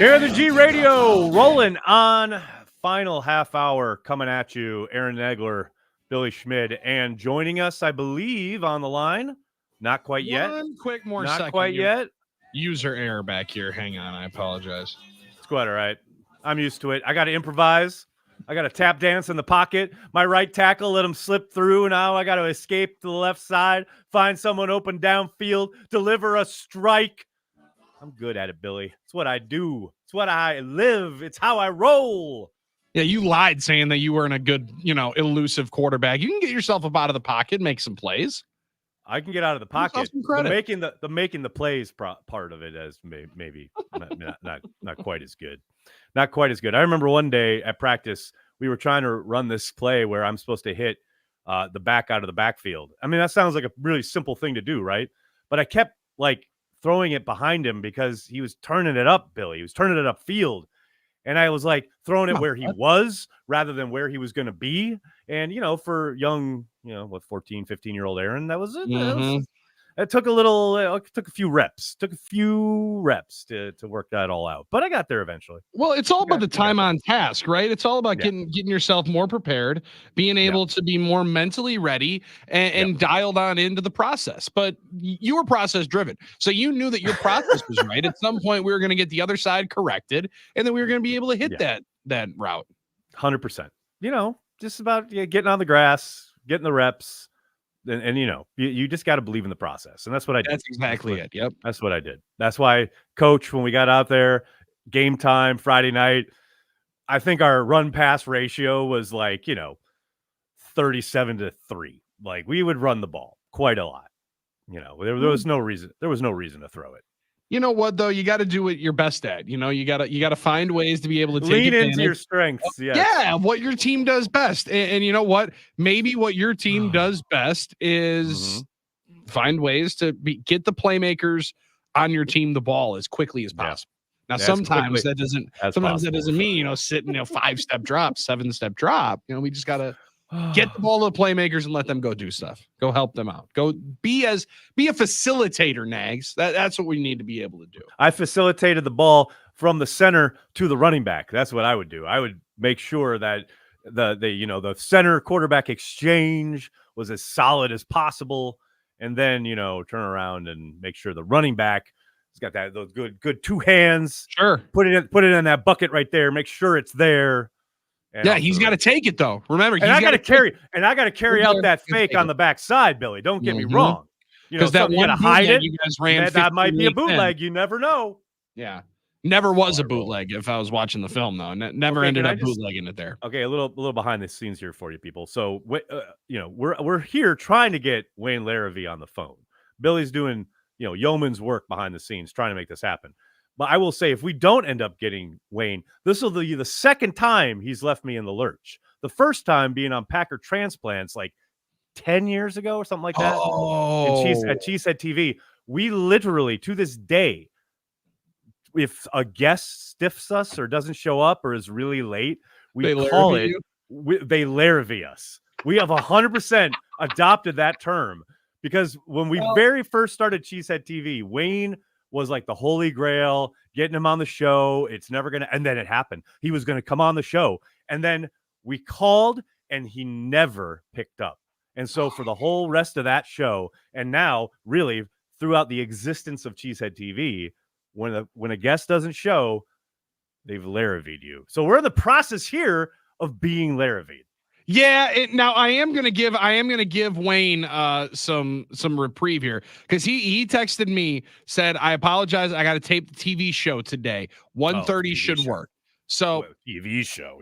[SPEAKER 3] Here the G Radio rolling on final half hour coming at you. Aaron Nagler, Billy Schmid, and joining us, I believe, on the line. Not quite yet.
[SPEAKER 5] One quick more
[SPEAKER 3] Not
[SPEAKER 5] second.
[SPEAKER 3] quite yet.
[SPEAKER 5] User error back here. Hang on. I apologize.
[SPEAKER 3] It's quite all right. I'm used to it. I got to improvise. I got to tap dance in the pocket. My right tackle, let him slip through. Now I got to escape to the left side, find someone open downfield, deliver a strike. I'm good at it, Billy. It's what I do. It's what I live. It's how I roll.
[SPEAKER 5] Yeah, you lied saying that you weren't a good, elusive quarterback. You can get yourself up out of the pocket, make some plays.
[SPEAKER 3] I can get out of the pocket.
[SPEAKER 5] Some credit.
[SPEAKER 3] Making the plays part of it as maybe not quite as good. Not quite as good. I remember one day at practice we were trying to run this play where I'm supposed to hit the back out of the backfield. I mean, that sounds like a really simple thing to do, right? But I kept throwing it behind him because he was turning it up, Billy. He was turning it upfield. And I was throwing it where he was rather than where he was going to be. And, for young, 14, 15-year-old Aaron, that was it.
[SPEAKER 5] Mm-hmm.
[SPEAKER 3] It took a few reps. Took a few reps to work that all out. But I got there eventually.
[SPEAKER 5] Well, it's all about the time on task, right? It's all about getting yourself more prepared, being able to be more mentally ready and dialed on into the process. But you were process driven. So you knew that your process was right. At some point, we were going to get the other side corrected, and then we were going to be able to hit that route.
[SPEAKER 3] 100%. Just about getting on the grass, getting the reps. And you just got to believe in the process. And that's what I did.
[SPEAKER 5] That's exactly it. Yep.
[SPEAKER 3] That's what I did. That's why, Coach, when we got out there, game time, Friday night, I think our run pass ratio was 37-3. We would run the ball quite a lot. There was no reason. There was no reason to throw it.
[SPEAKER 5] You know what, though? You got to do what you're best at. You got to find ways to be able to take
[SPEAKER 3] lean
[SPEAKER 5] advantage
[SPEAKER 3] into your strengths. Yes.
[SPEAKER 5] Yeah, what your team does best. And you know what? Maybe what your team does best is find ways to get the playmakers on your team the ball as quickly as possible. Now, sometimes that doesn't mean sitting 5-step drop, 7-step drop. We just got to get the ball to the playmakers and let them go do stuff. Go help them out. Go be a facilitator, Nags. That's what we need to be able to do.
[SPEAKER 3] I facilitated the ball from the center to the running back. That's what I would do. I would make sure that the center quarterback exchange was as solid as possible, and then turn around and make sure the running back has got those good two hands.
[SPEAKER 5] Sure.
[SPEAKER 3] Put it in that bucket right there. Make sure it's there.
[SPEAKER 5] Yeah, he's got to take it though. Remember,
[SPEAKER 3] I got to carry out that fake on the backside, Billy. Don't get me wrong.
[SPEAKER 5] Because that one hide it. You guys ran.
[SPEAKER 3] That might be a bootleg. You never know.
[SPEAKER 5] Yeah, never was a bootleg. If I was watching the film, though, never ended up bootlegging it there.
[SPEAKER 3] Okay, a little behind the scenes here for you people. So we're here trying to get Wayne Laravie on the phone. Billy's doing yeoman's work behind the scenes trying to make this happen. But I will say, if we don't end up getting Wayne, this will be the second time he's left me in the lurch. The first time being on Packer Transplants 10 years ago or something like that. At Cheesehead TV. We literally, to this day, if a guest stiffs us or doesn't show up or is really late, they Laravie us. We have 100% adopted that term because when we very first started Cheesehead TV, Wayne was the holy grail, getting him on the show. It's never going to, and then it happened. He was going to come on the show. And then we called and he never picked up. And so for the whole rest of that show, and now really throughout the existence of Cheesehead TV, when a guest doesn't show, they've Laravied you. So we're in the process here of being Laravied.
[SPEAKER 5] Yeah, now I am gonna give Wayne some reprieve here because he texted me, said, I apologize, I got to tape the TV show today. 1:30 should work. So
[SPEAKER 3] TV show,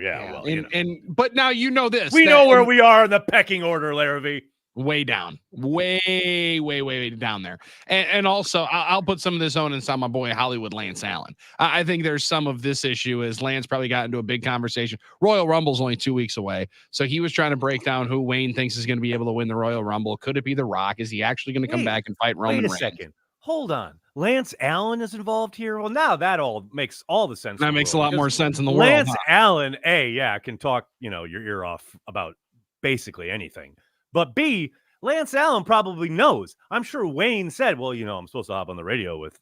[SPEAKER 5] but now this.
[SPEAKER 3] We know where we are in the pecking order, Laravie.
[SPEAKER 5] Way down, way down there. And also, I'll put some of this onus on my boy Hollywood Lance Allen. I think there's some of this issue as Lance probably got into a big conversation. Royal Rumble's only 2 weeks away, so he was trying to break down who Wayne thinks is going to be able to win the Royal Rumble. Could it be The Rock? Is he actually going to come back and fight Roman Reigns?
[SPEAKER 3] Wait a second. Hold on. Lance Allen is involved here? Well, now that all makes all the sense.
[SPEAKER 5] That makes a lot more sense in the
[SPEAKER 3] Lance
[SPEAKER 5] world.
[SPEAKER 3] Lance Allen, can talk, your ear off about basically anything. But B, Lance Allen probably knows. I'm sure Wayne said, well, I'm supposed to hop on the radio with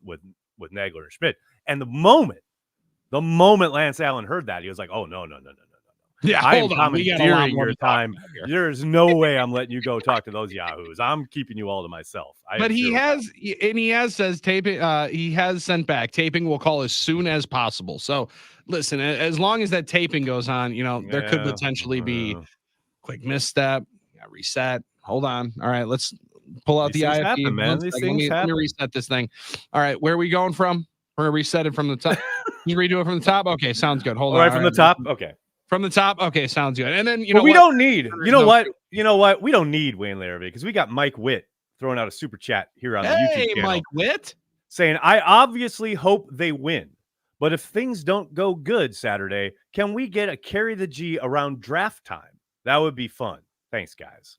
[SPEAKER 3] Nagler and Schmid. And the moment The moment Lance Allen heard that, he was like, "Oh no.
[SPEAKER 5] Yeah,
[SPEAKER 3] I am
[SPEAKER 5] hold on. We got a lot
[SPEAKER 3] commandeering
[SPEAKER 5] more
[SPEAKER 3] your
[SPEAKER 5] to talk
[SPEAKER 3] time.
[SPEAKER 5] about here.
[SPEAKER 3] There's no way I'm letting you go talk to those yahoos. I'm keeping you all to myself."
[SPEAKER 5] But he has says taping. He has sent back taping. Will call as soon as possible. So listen, as long as that taping goes on, there could potentially be quick misstep. Reset. Hold on. All right, let's pull out
[SPEAKER 3] These
[SPEAKER 5] the
[SPEAKER 3] things
[SPEAKER 5] IFP.
[SPEAKER 3] happen, man. These things
[SPEAKER 5] Let me
[SPEAKER 3] happen.
[SPEAKER 5] reset this thing. All right, where are we going from? We're gonna reset it from the top. You redo it from the top. Okay, sounds good. Hold on.
[SPEAKER 3] Right from the top. Okay.
[SPEAKER 5] From the top. Okay, sounds good. And then
[SPEAKER 3] we don't need. You know what? You know what? We don't need Wayne Laravie because we got Mike Witt throwing out a super chat here on the YouTube channel.
[SPEAKER 5] Mike Witt
[SPEAKER 3] saying, "I obviously hope they win, but if things don't go good Saturday, can we get a carry the G around draft time? That would be fun. Thanks, guys."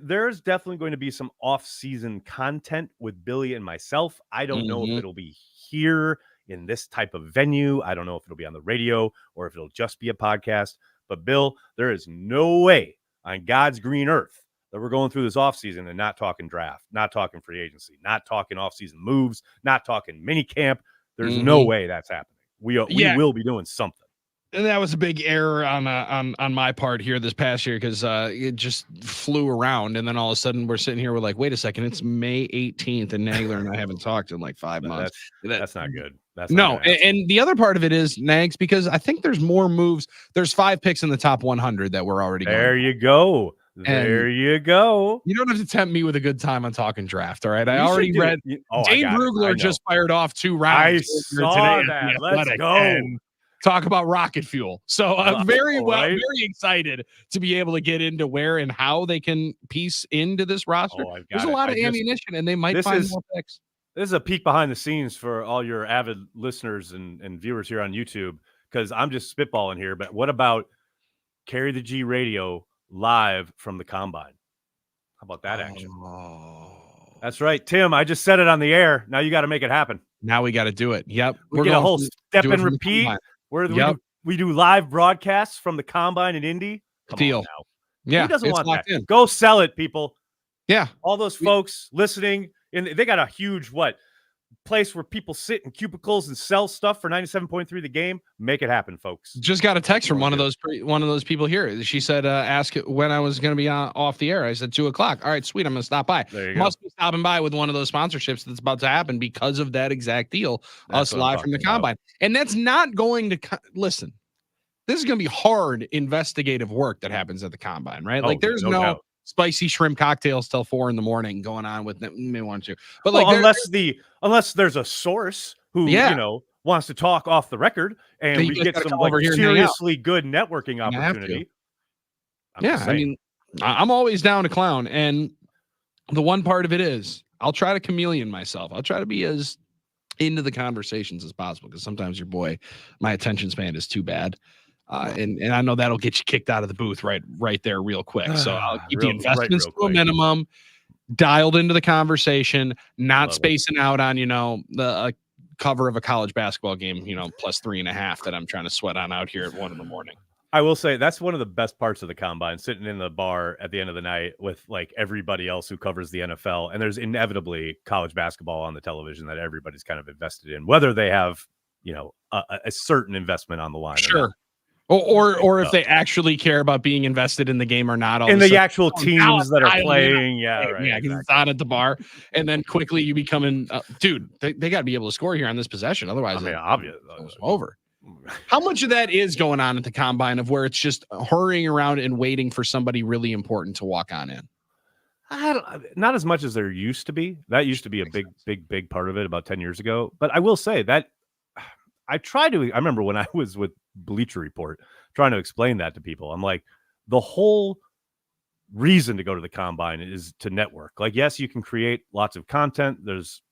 [SPEAKER 3] There's definitely going to be some off-season content with Billy and myself. I don't know if it'll be here in this type of venue. I don't know if it'll be on the radio or if it'll just be a podcast. But Bill, there is no way on God's green earth that we're going through this offseason and not talking draft, not talking free agency, not talking offseason moves, not talking mini camp. There's no way that's happening. We will be doing something.
[SPEAKER 5] And that was a big error on my part here this past year because it just flew around, and then all of a sudden we're sitting here. We're like, wait a second, it's May 18th, and Nagler and I haven't talked in like 5 months.
[SPEAKER 3] That's not good. That's
[SPEAKER 5] no. And the other part of it is Nags because I think there's more moves. There's 5 picks in the top 100 that we're already
[SPEAKER 3] there. You go. There you go.
[SPEAKER 5] You don't have to tempt me with a good time on talking draft. All right. I already read. Dane Brugler just fired off 2 rounds.
[SPEAKER 3] I saw that. Let's go.
[SPEAKER 5] Talk about rocket fuel. So I'm very excited to be able to get into where and how they can piece into this roster. There's a lot of ammunition, and they might find more picks.
[SPEAKER 3] This is a peek behind the scenes for all your avid listeners and viewers here on YouTube, because I'm just spitballing here. But what about Carry the G Radio live from the Combine? How about that action? That's right, Tim. I just said it on the air. Now you got to make it happen.
[SPEAKER 5] Now we got to do it. Yep.
[SPEAKER 3] We're get a whole step and repeat. We do live broadcasts from the Combine in Indy.
[SPEAKER 5] Deal.
[SPEAKER 3] Yeah. Who doesn't want that? Go sell it, people.
[SPEAKER 5] Yeah.
[SPEAKER 3] All those folks listening, and they got a huge place where people sit in cubicles and sell stuff for 97.3 the game. Make it happen, folks.
[SPEAKER 5] Just got a text from one of those people here. She said, ask when I was going to be off the air. I said 2:00. All right, sweet. I'm going to stop by. Must be stopping by with one of those sponsorships that's about to happen because of that exact deal. Us live from the Combine. And that's not going to listen. This is going to be hard investigative work that happens at the Combine, right? Like there's no spicy shrimp cocktails till 4 a.m. going on with them. May want to, but
[SPEAKER 3] unless there's a source who wants to talk off the record and we get some seriously good networking opportunity.
[SPEAKER 5] I mean, I'm always down to clown, and the one part of it is I'll try to chameleon myself. I'll try to be as into the conversations as possible because sometimes my attention span is too bad. And I know that'll get you kicked out of the booth right there real quick. So I'll keep the investments to a minimum, dialed into the conversation, not spacing out on, the cover of a college basketball game, plus 3.5 that I'm trying to sweat on out here at 1 a.m.
[SPEAKER 3] I will say that's one of the best parts of the Combine, sitting in the bar at the end of the night with like everybody else who covers the NFL. And there's inevitably college basketball on the television that everybody's kind of invested in, whether they have, a certain investment on the line.
[SPEAKER 5] Sure. Or if they actually care about being invested in the game or not.
[SPEAKER 3] In the actual teams that are playing. Yeah, right.
[SPEAKER 5] Yeah, because it's on at the bar. And then quickly you become dude, they got to be able to score here on this possession. Otherwise, it's over. How much of that is going on at the Combine of where it's just hurrying around and waiting for somebody really important to walk on in?
[SPEAKER 3] Not as much as there used to be. That used to be a big part of it about 10 years ago. But I will say that I remember when I was with Bleacher Report trying to explain that to people. I'm like, the whole reason to go to the Combine is to network. Like, yes, you can create lots of content. There's,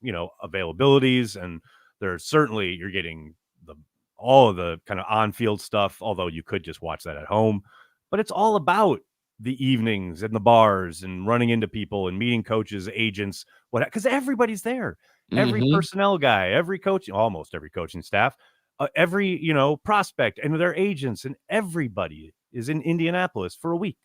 [SPEAKER 3] availabilities, and there's certainly you're getting all of the kind of on-field stuff, although you could just watch that at home. But it's all about the evenings and the bars and running into people and meeting coaches, agents, because everybody's there. Every personnel guy, every coach, almost every coaching staff, every, prospect and their agents, and everybody is in Indianapolis for a week.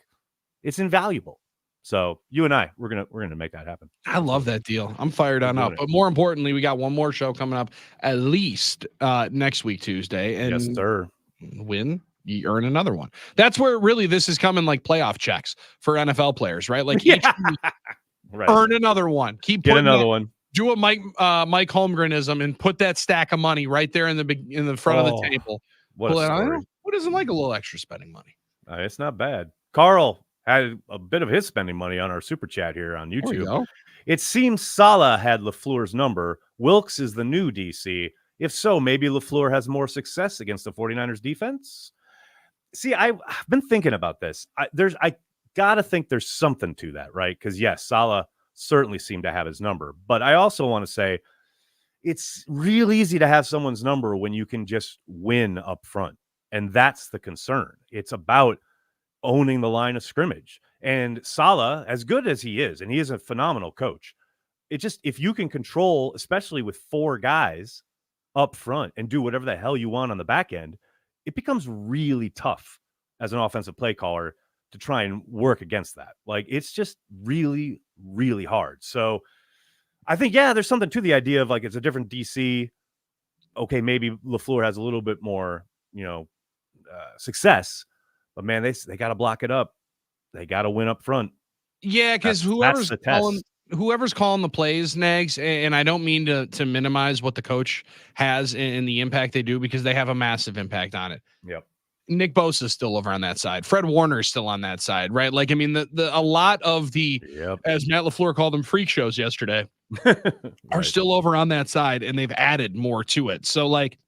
[SPEAKER 3] It's invaluable. So you and I, we're gonna make that happen.
[SPEAKER 5] I love that deal. I'm fired on up.
[SPEAKER 3] it.
[SPEAKER 5] But more importantly, we got one more show coming up at least next week, Tuesday. And
[SPEAKER 3] Yes, sir.
[SPEAKER 5] win, you earn another one. That's where really this is coming like playoff checks for NFL players, right? Like each week,
[SPEAKER 3] Right.
[SPEAKER 5] earn another one. Keep
[SPEAKER 3] Get
[SPEAKER 5] putting
[SPEAKER 3] another
[SPEAKER 5] that,
[SPEAKER 3] one.
[SPEAKER 5] do a Mike Holmgrenism and put that stack of money right there in the front of the table.
[SPEAKER 3] What a story.
[SPEAKER 5] Who doesn't like a little extra spending money?
[SPEAKER 3] It's not bad. Carl had a bit of his spending money on our super chat here on
[SPEAKER 5] There we
[SPEAKER 3] YouTube.
[SPEAKER 5] go.
[SPEAKER 3] It seems Saleh had LaFleur's number. Wilkes is the new DC. If so, maybe LaFleur has more success against the 49ers defense. See, I've been thinking about this. I gotta think there's something to that, right? Because yes, Saleh certainly seemed to have his number. But I also want to say it's real easy to have someone's number when you can just win up front. And that's the concern. It's about owning the line of scrimmage. And Saleh, as good as he is, and he is a phenomenal coach, it just, if you can control, especially with 4 guys up front and do whatever the hell you want on the back end, it becomes really tough as an offensive play caller to try and work against that. Like, it's just really, really hard. So I think, yeah, there's something to the idea of like, it's a different DC. Okay, maybe LaFleur has a little bit more, success, but man, they got to block it up. They got to win up front.
[SPEAKER 5] Yeah, because whoever's calling the plays, Nags, and I don't mean to minimize what the coach has and the impact they do, because they have a massive impact on it.
[SPEAKER 3] Yep.
[SPEAKER 5] Nick Bosa is still over on that side. Fred Warner is still on that side, right? Like, I mean, a lot of the, as Matt LaFleur called them, freak shows yesterday, are still over on that side, and they've added more to it. So, like,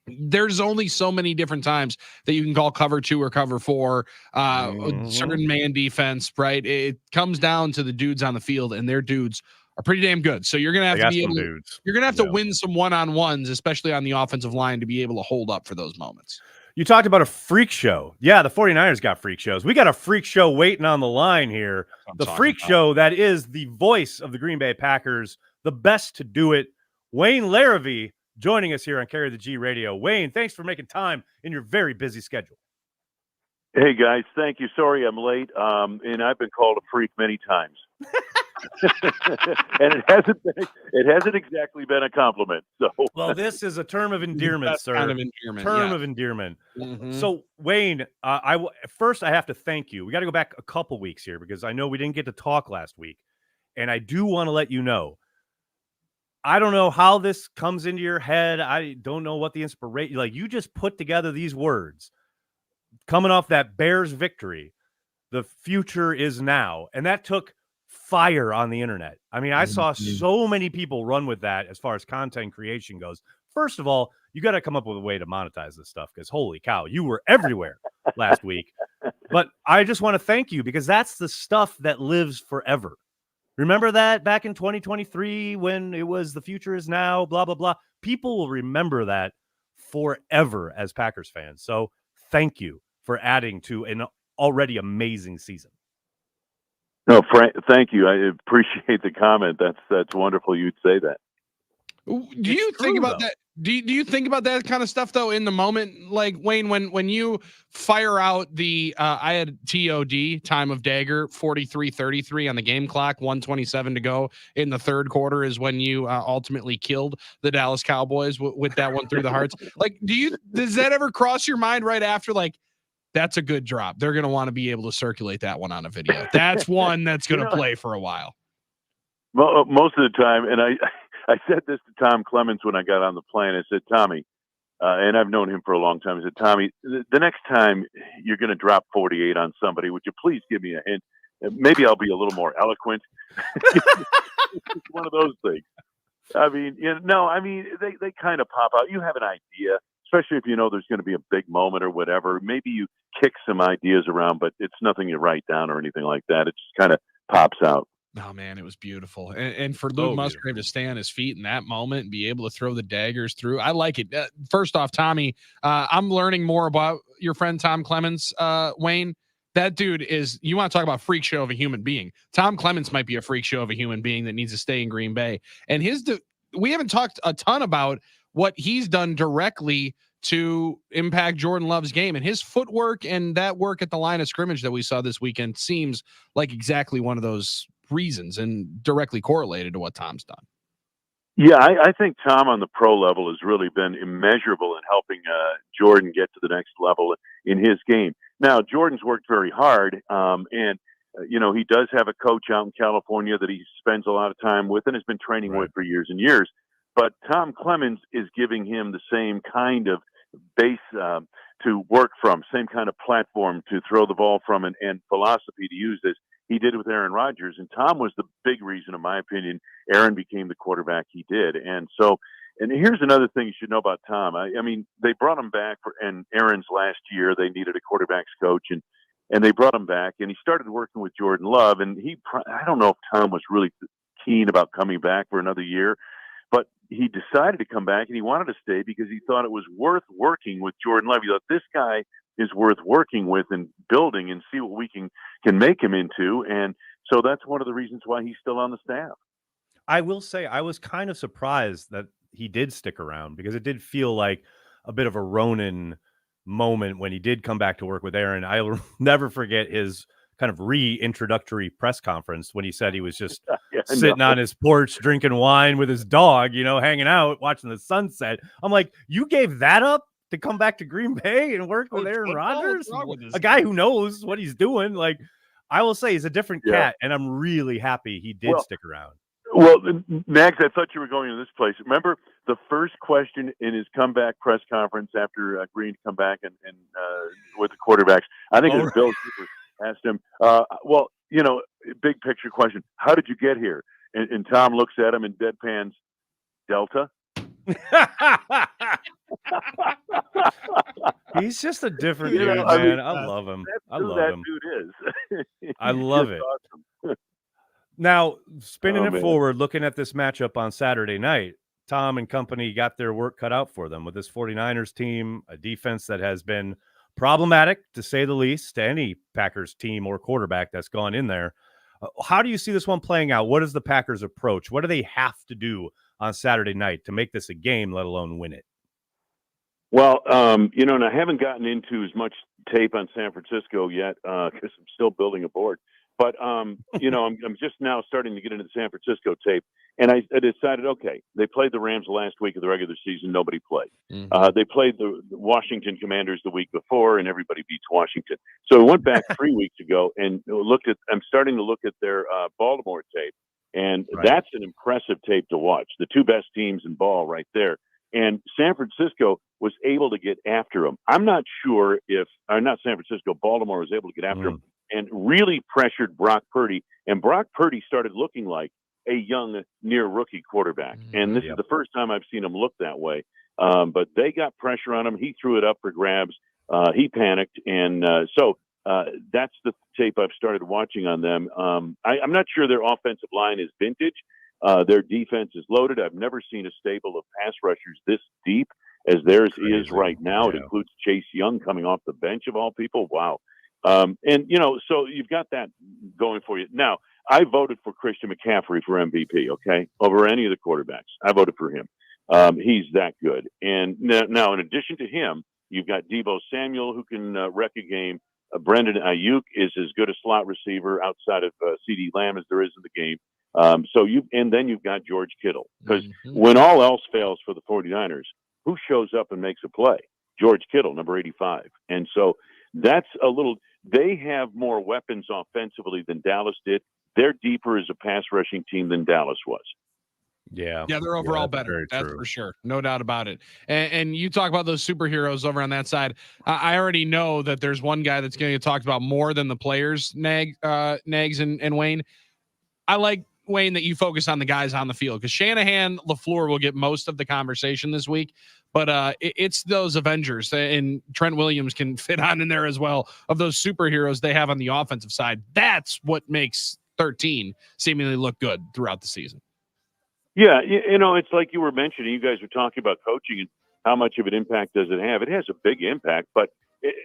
[SPEAKER 5] there's only so many different times that you can call cover 2 or cover 4, certain man defense, right? It comes down to the dudes on the field, and their dudes are pretty damn good. So you're gonna have to be able to, you're gonna have to win some one-on-ones, especially on the offensive line, to be able to hold up for those moments.
[SPEAKER 3] You talked about a freak show. Yeah, the 49ers got freak shows. We got a freak show waiting on the line here. The freak show that is the voice of the Green Bay Packers, the best to do it, Wayne Laravie, joining us here on Carry the G Radio. Wayne, thanks for making time in your very busy schedule.
[SPEAKER 10] Hey, guys. Thank you. Sorry I'm late. And I've been called a freak many times. And it hasn't exactly been a compliment. So,
[SPEAKER 3] well, this is a term of endearment, sir.
[SPEAKER 5] Kind of endearment,
[SPEAKER 3] of endearment.
[SPEAKER 5] Mm-hmm.
[SPEAKER 3] So, Wayne, first I have to thank you. We got to go back a couple weeks here, because I know we didn't get to talk last week, and I do want to let you know, I don't know how this comes into your head. I don't know what the inspiration, like, you just put together these words coming off that Bears victory. The future is now. And that took fire on the internet. I mean, I saw so many people run with that as far as content creation goes. First of all, you got to come up with a way to monetize this stuff, because holy cow, you were everywhere last week. But I just want to thank you, because that's the stuff that lives forever. Remember that back in 2023 when it was the future is now, blah, blah, blah. People will remember that forever as Packers fans. So thank you for adding to an already amazing season.
[SPEAKER 10] No, Frank, thank you. I appreciate the comment. That's wonderful you'd say that.
[SPEAKER 5] Do you think about that? Do you think about that kind of stuff though in the moment, like Wayne, when you fire out the I had TOD, time of dagger, 43-33 on the game clock, 1:27 to go in the third quarter is when you ultimately killed the Dallas Cowboys with that one through the hearts. Like, does that ever cross your mind right after, like, that's a good drop, they're going to want to be able to circulate that one on a video? That's one that's going to play for a while.
[SPEAKER 10] Well, most of the time, and I said this to Tom Clemens when I got on the plane. I said, Tommy, and I've known him for a long time. I said, Tommy, the next time you're going to drop 48 on somebody, would you please give me a hint? Maybe I'll be a little more eloquent. It's one of those things. I mean, they kind of pop out. You have an idea, especially if you know there's going to be a big moment or whatever. Maybe you kick some ideas around, but it's nothing you write down or anything like that. It just kind of pops out.
[SPEAKER 5] Oh man, it was beautiful. And for Luke Musgrave to stay on his feet in that moment and be able to throw the daggers through, I like it. First off, Tommy, I'm learning more about your friend Tom Clemens, Wayne. That dude is, you want to talk about freak show of a human being. Tom Clemens might be a freak show of a human being that needs to stay in Green Bay. And we haven't talked a ton about what he's done directly to impact Jordan Love's game. And his footwork and that work at the line of scrimmage that we saw this weekend seems like exactly one of those reasons and directly correlated to what Tom's done.
[SPEAKER 10] Yeah, I think Tom on the pro level has really been immeasurable in helping Jordan get to the next level in his game. Now, Jordan's worked very hard, and he does have a coach out in California that he spends a lot of time with and has been training with for years and years. But Tom Clemens is giving him the same kind of base to work from, same kind of platform to throw the ball from, and philosophy to use as he did with Aaron Rodgers. And Tom was the big reason, in my opinion, Aaron became the quarterback he did. And here's another thing you should know about Tom. I mean, they brought him back and Aaron's last year, they needed a quarterback's coach, and they brought him back, and he started working with Jordan Love. And I don't know if Tom was really keen about coming back for another year, but he decided to come back, and he wanted to stay because he thought it was worth working with Jordan Love. He thought, this guy is worth working with and building and see what we can make him into. And so that's one of the reasons why he's still on the staff.
[SPEAKER 3] I will say I was kind of surprised that he did stick around, because it did feel like a bit of a Ronan moment when he did come back to work with Aaron. I'll never forget his kind of reintroductory press conference when he said he was just sitting on his porch drinking wine with his dog, hanging out, watching the sunset. I'm like, you gave that up to come back to Green Bay and work with Aaron Rodgers, a guy who knows what he's doing? Like, I will say he's a different cat, and I'm really happy he did stick around.
[SPEAKER 10] Well, Max, I thought you were going to this place. Remember the first question in his comeback press conference after agreeing to come back and with the quarterbacks? I think it was Bill Schmid asked him, big picture question, how did you get here? And Tom looks at him and deadpans, Delta.
[SPEAKER 3] He's just a different dude, man. I love him. I love him.
[SPEAKER 10] Dude is.
[SPEAKER 3] I love it.
[SPEAKER 10] Awesome.
[SPEAKER 3] Now, spinning it forward, looking at this matchup on Saturday night, Tom and company got their work cut out for them with this 49ers team, a defense that has been problematic, to say the least, to any Packers team or quarterback that's gone in there. How do you see this one playing out? What is the Packers' approach? What do they have to do on Saturday night to make this a game, let alone win it?
[SPEAKER 10] Well, and I haven't gotten into as much tape on San Francisco yet because I'm still building a board. But, I'm just now starting to get into the San Francisco tape. And I decided, okay, they played the Rams the last week of the regular season. Nobody played. Mm-hmm. They played the Washington Commanders the week before, and everybody beats Washington. So we went back 3 weeks ago and I'm starting to look at their Baltimore tape. And that's an impressive tape to watch. The two best teams in ball right there. And San Francisco was able to get after them. I'm not sure not San Francisco, Baltimore was able to get after them and really pressured Brock Purdy. And Brock Purdy started looking like a young, near rookie quarterback. And this is the first time I've seen him look that way. But they got pressure on him. He threw it up for grabs. He panicked. And so that's the tape I've started watching on them. I'm not sure their offensive line is vintage. Their defense is loaded. I've never seen a stable of pass rushers this deep as theirs is right now. It includes Chase Young coming off the bench of all people. Wow. So you've got that going for you. Now, I voted for Christian McCaffrey for MVP, okay, over any of the quarterbacks. I voted for him. He's that good. And now, in addition to him, you've got Deebo Samuel, who can wreck a game. Brandon Ayuk is as good a slot receiver outside of CeeDee Lamb as there is in the game. Then you've got George Kittle, because when all else fails for the 49ers, who shows up and makes a play? George Kittle, number 85. And so that's they have more weapons offensively than Dallas did. They're deeper as a pass rushing team than Dallas was.
[SPEAKER 5] Yeah, they're overall better. That's for sure. No doubt about it. And you talk about those superheroes over on that side. I already know that there's one guy that's going to get talked about more than the players, Nags and Wayne. I like, Wayne, that you focus on the guys on the field, because Shanahan, LaFleur will get most of the conversation this week, but it's those Avengers, and Trent Williams can fit on in there as well, of those superheroes they have on the offensive side. That's what makes 13 seemingly look good throughout the season.
[SPEAKER 10] Yeah, it's like you were mentioning, you guys were talking about coaching and how much of an impact does it have? It has a big impact, but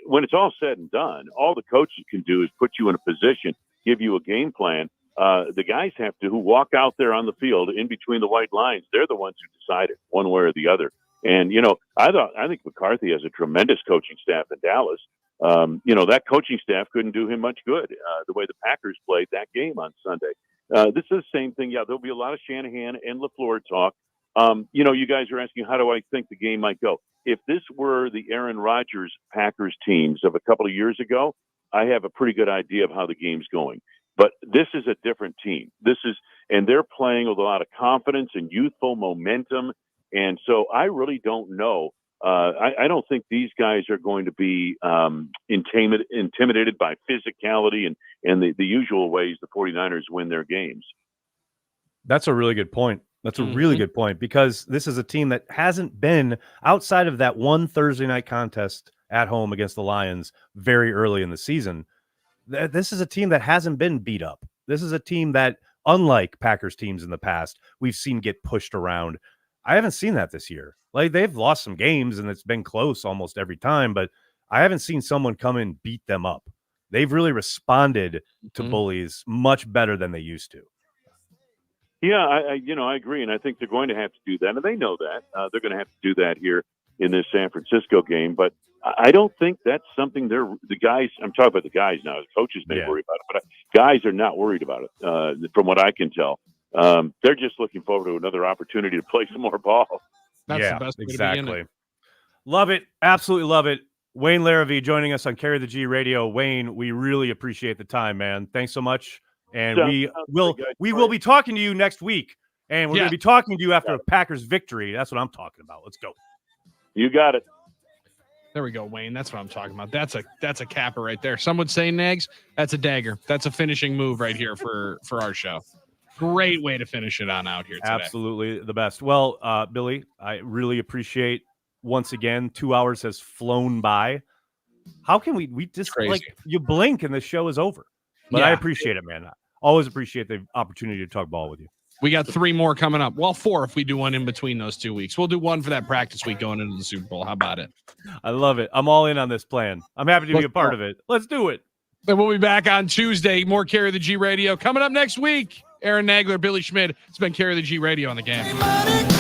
[SPEAKER 10] when it's all said and done, all the coaches can do is put you in a position, give you a game plan. The guys who walk out there on the field in between the white lines, they're the ones who decide it one way or the other. And I think McCarthy has a tremendous coaching staff in Dallas. That coaching staff couldn't do him much good. The way the Packers played that game on Sunday. This is the same thing. Yeah, there'll be a lot of Shanahan and LaFleur talk. You guys are asking, how do I think the game might go? If this were the Aaron Rodgers Packers teams of a couple of years ago, I have a pretty good idea of how the game's going. But this is a different team. And they're playing with a lot of confidence and youthful momentum. And so I really don't know. I don't think these guys are going to be intimidated by physicality and the usual ways the 49ers win their games.
[SPEAKER 3] That's a really good point. That's a really good point, because this is a team that hasn't been outside of that one Thursday night contest at home against the Lions very early in the season. This is a team that hasn't been beat up. This is a team that, unlike Packers teams in the past, we've seen get pushed around. I haven't seen that this year. Like, they've lost some games and it's been close almost every time, but I haven't seen someone come in and beat them up. They've really responded to bullies much better than they used to.
[SPEAKER 10] Yeah, I agree, and I think they're going to have to do that, and they know that. They're going to have to do that here in this San Francisco game, but I don't think that's something the guys, I'm talking about the guys now, the coaches may worry about it, but guys are not worried about it, from what I can tell. They're just looking forward to another opportunity to play some more ball.
[SPEAKER 5] That's the best way to begin it.
[SPEAKER 3] Love it. Absolutely love it. Wayne Laravie joining us on Carry the G Radio. Wayne, we really appreciate the time, man. Thanks so much. And we will be talking to you next week, and we're going to be talking to you after a Packers victory. That's what I'm talking about. Let's go.
[SPEAKER 10] You got it.
[SPEAKER 5] There we go, Wayne. That's what I'm talking about. That's a capper right there. Some would say, Nags, that's a dagger. That's a finishing move right here for our show. Great way to finish it on out here today.
[SPEAKER 3] Absolutely the best. Well, Billy, I really appreciate, once again, 2 hours has flown by. How can we just like, you blink and the show is over? But I appreciate it, man. I always appreciate the opportunity to talk ball with you.
[SPEAKER 5] We got 3 more coming up. Well, 4 if we do one in between those 2 weeks. We'll do one for that practice week going into the Super Bowl. How about it?
[SPEAKER 3] I love it. I'm all in on this plan. I'm happy to be a part of it. Let's do it.
[SPEAKER 5] And we'll be back on Tuesday. More Carry the G Radio coming up next week. Aaron Nagler, Billy Schmid. It's been Carry the G Radio on the game.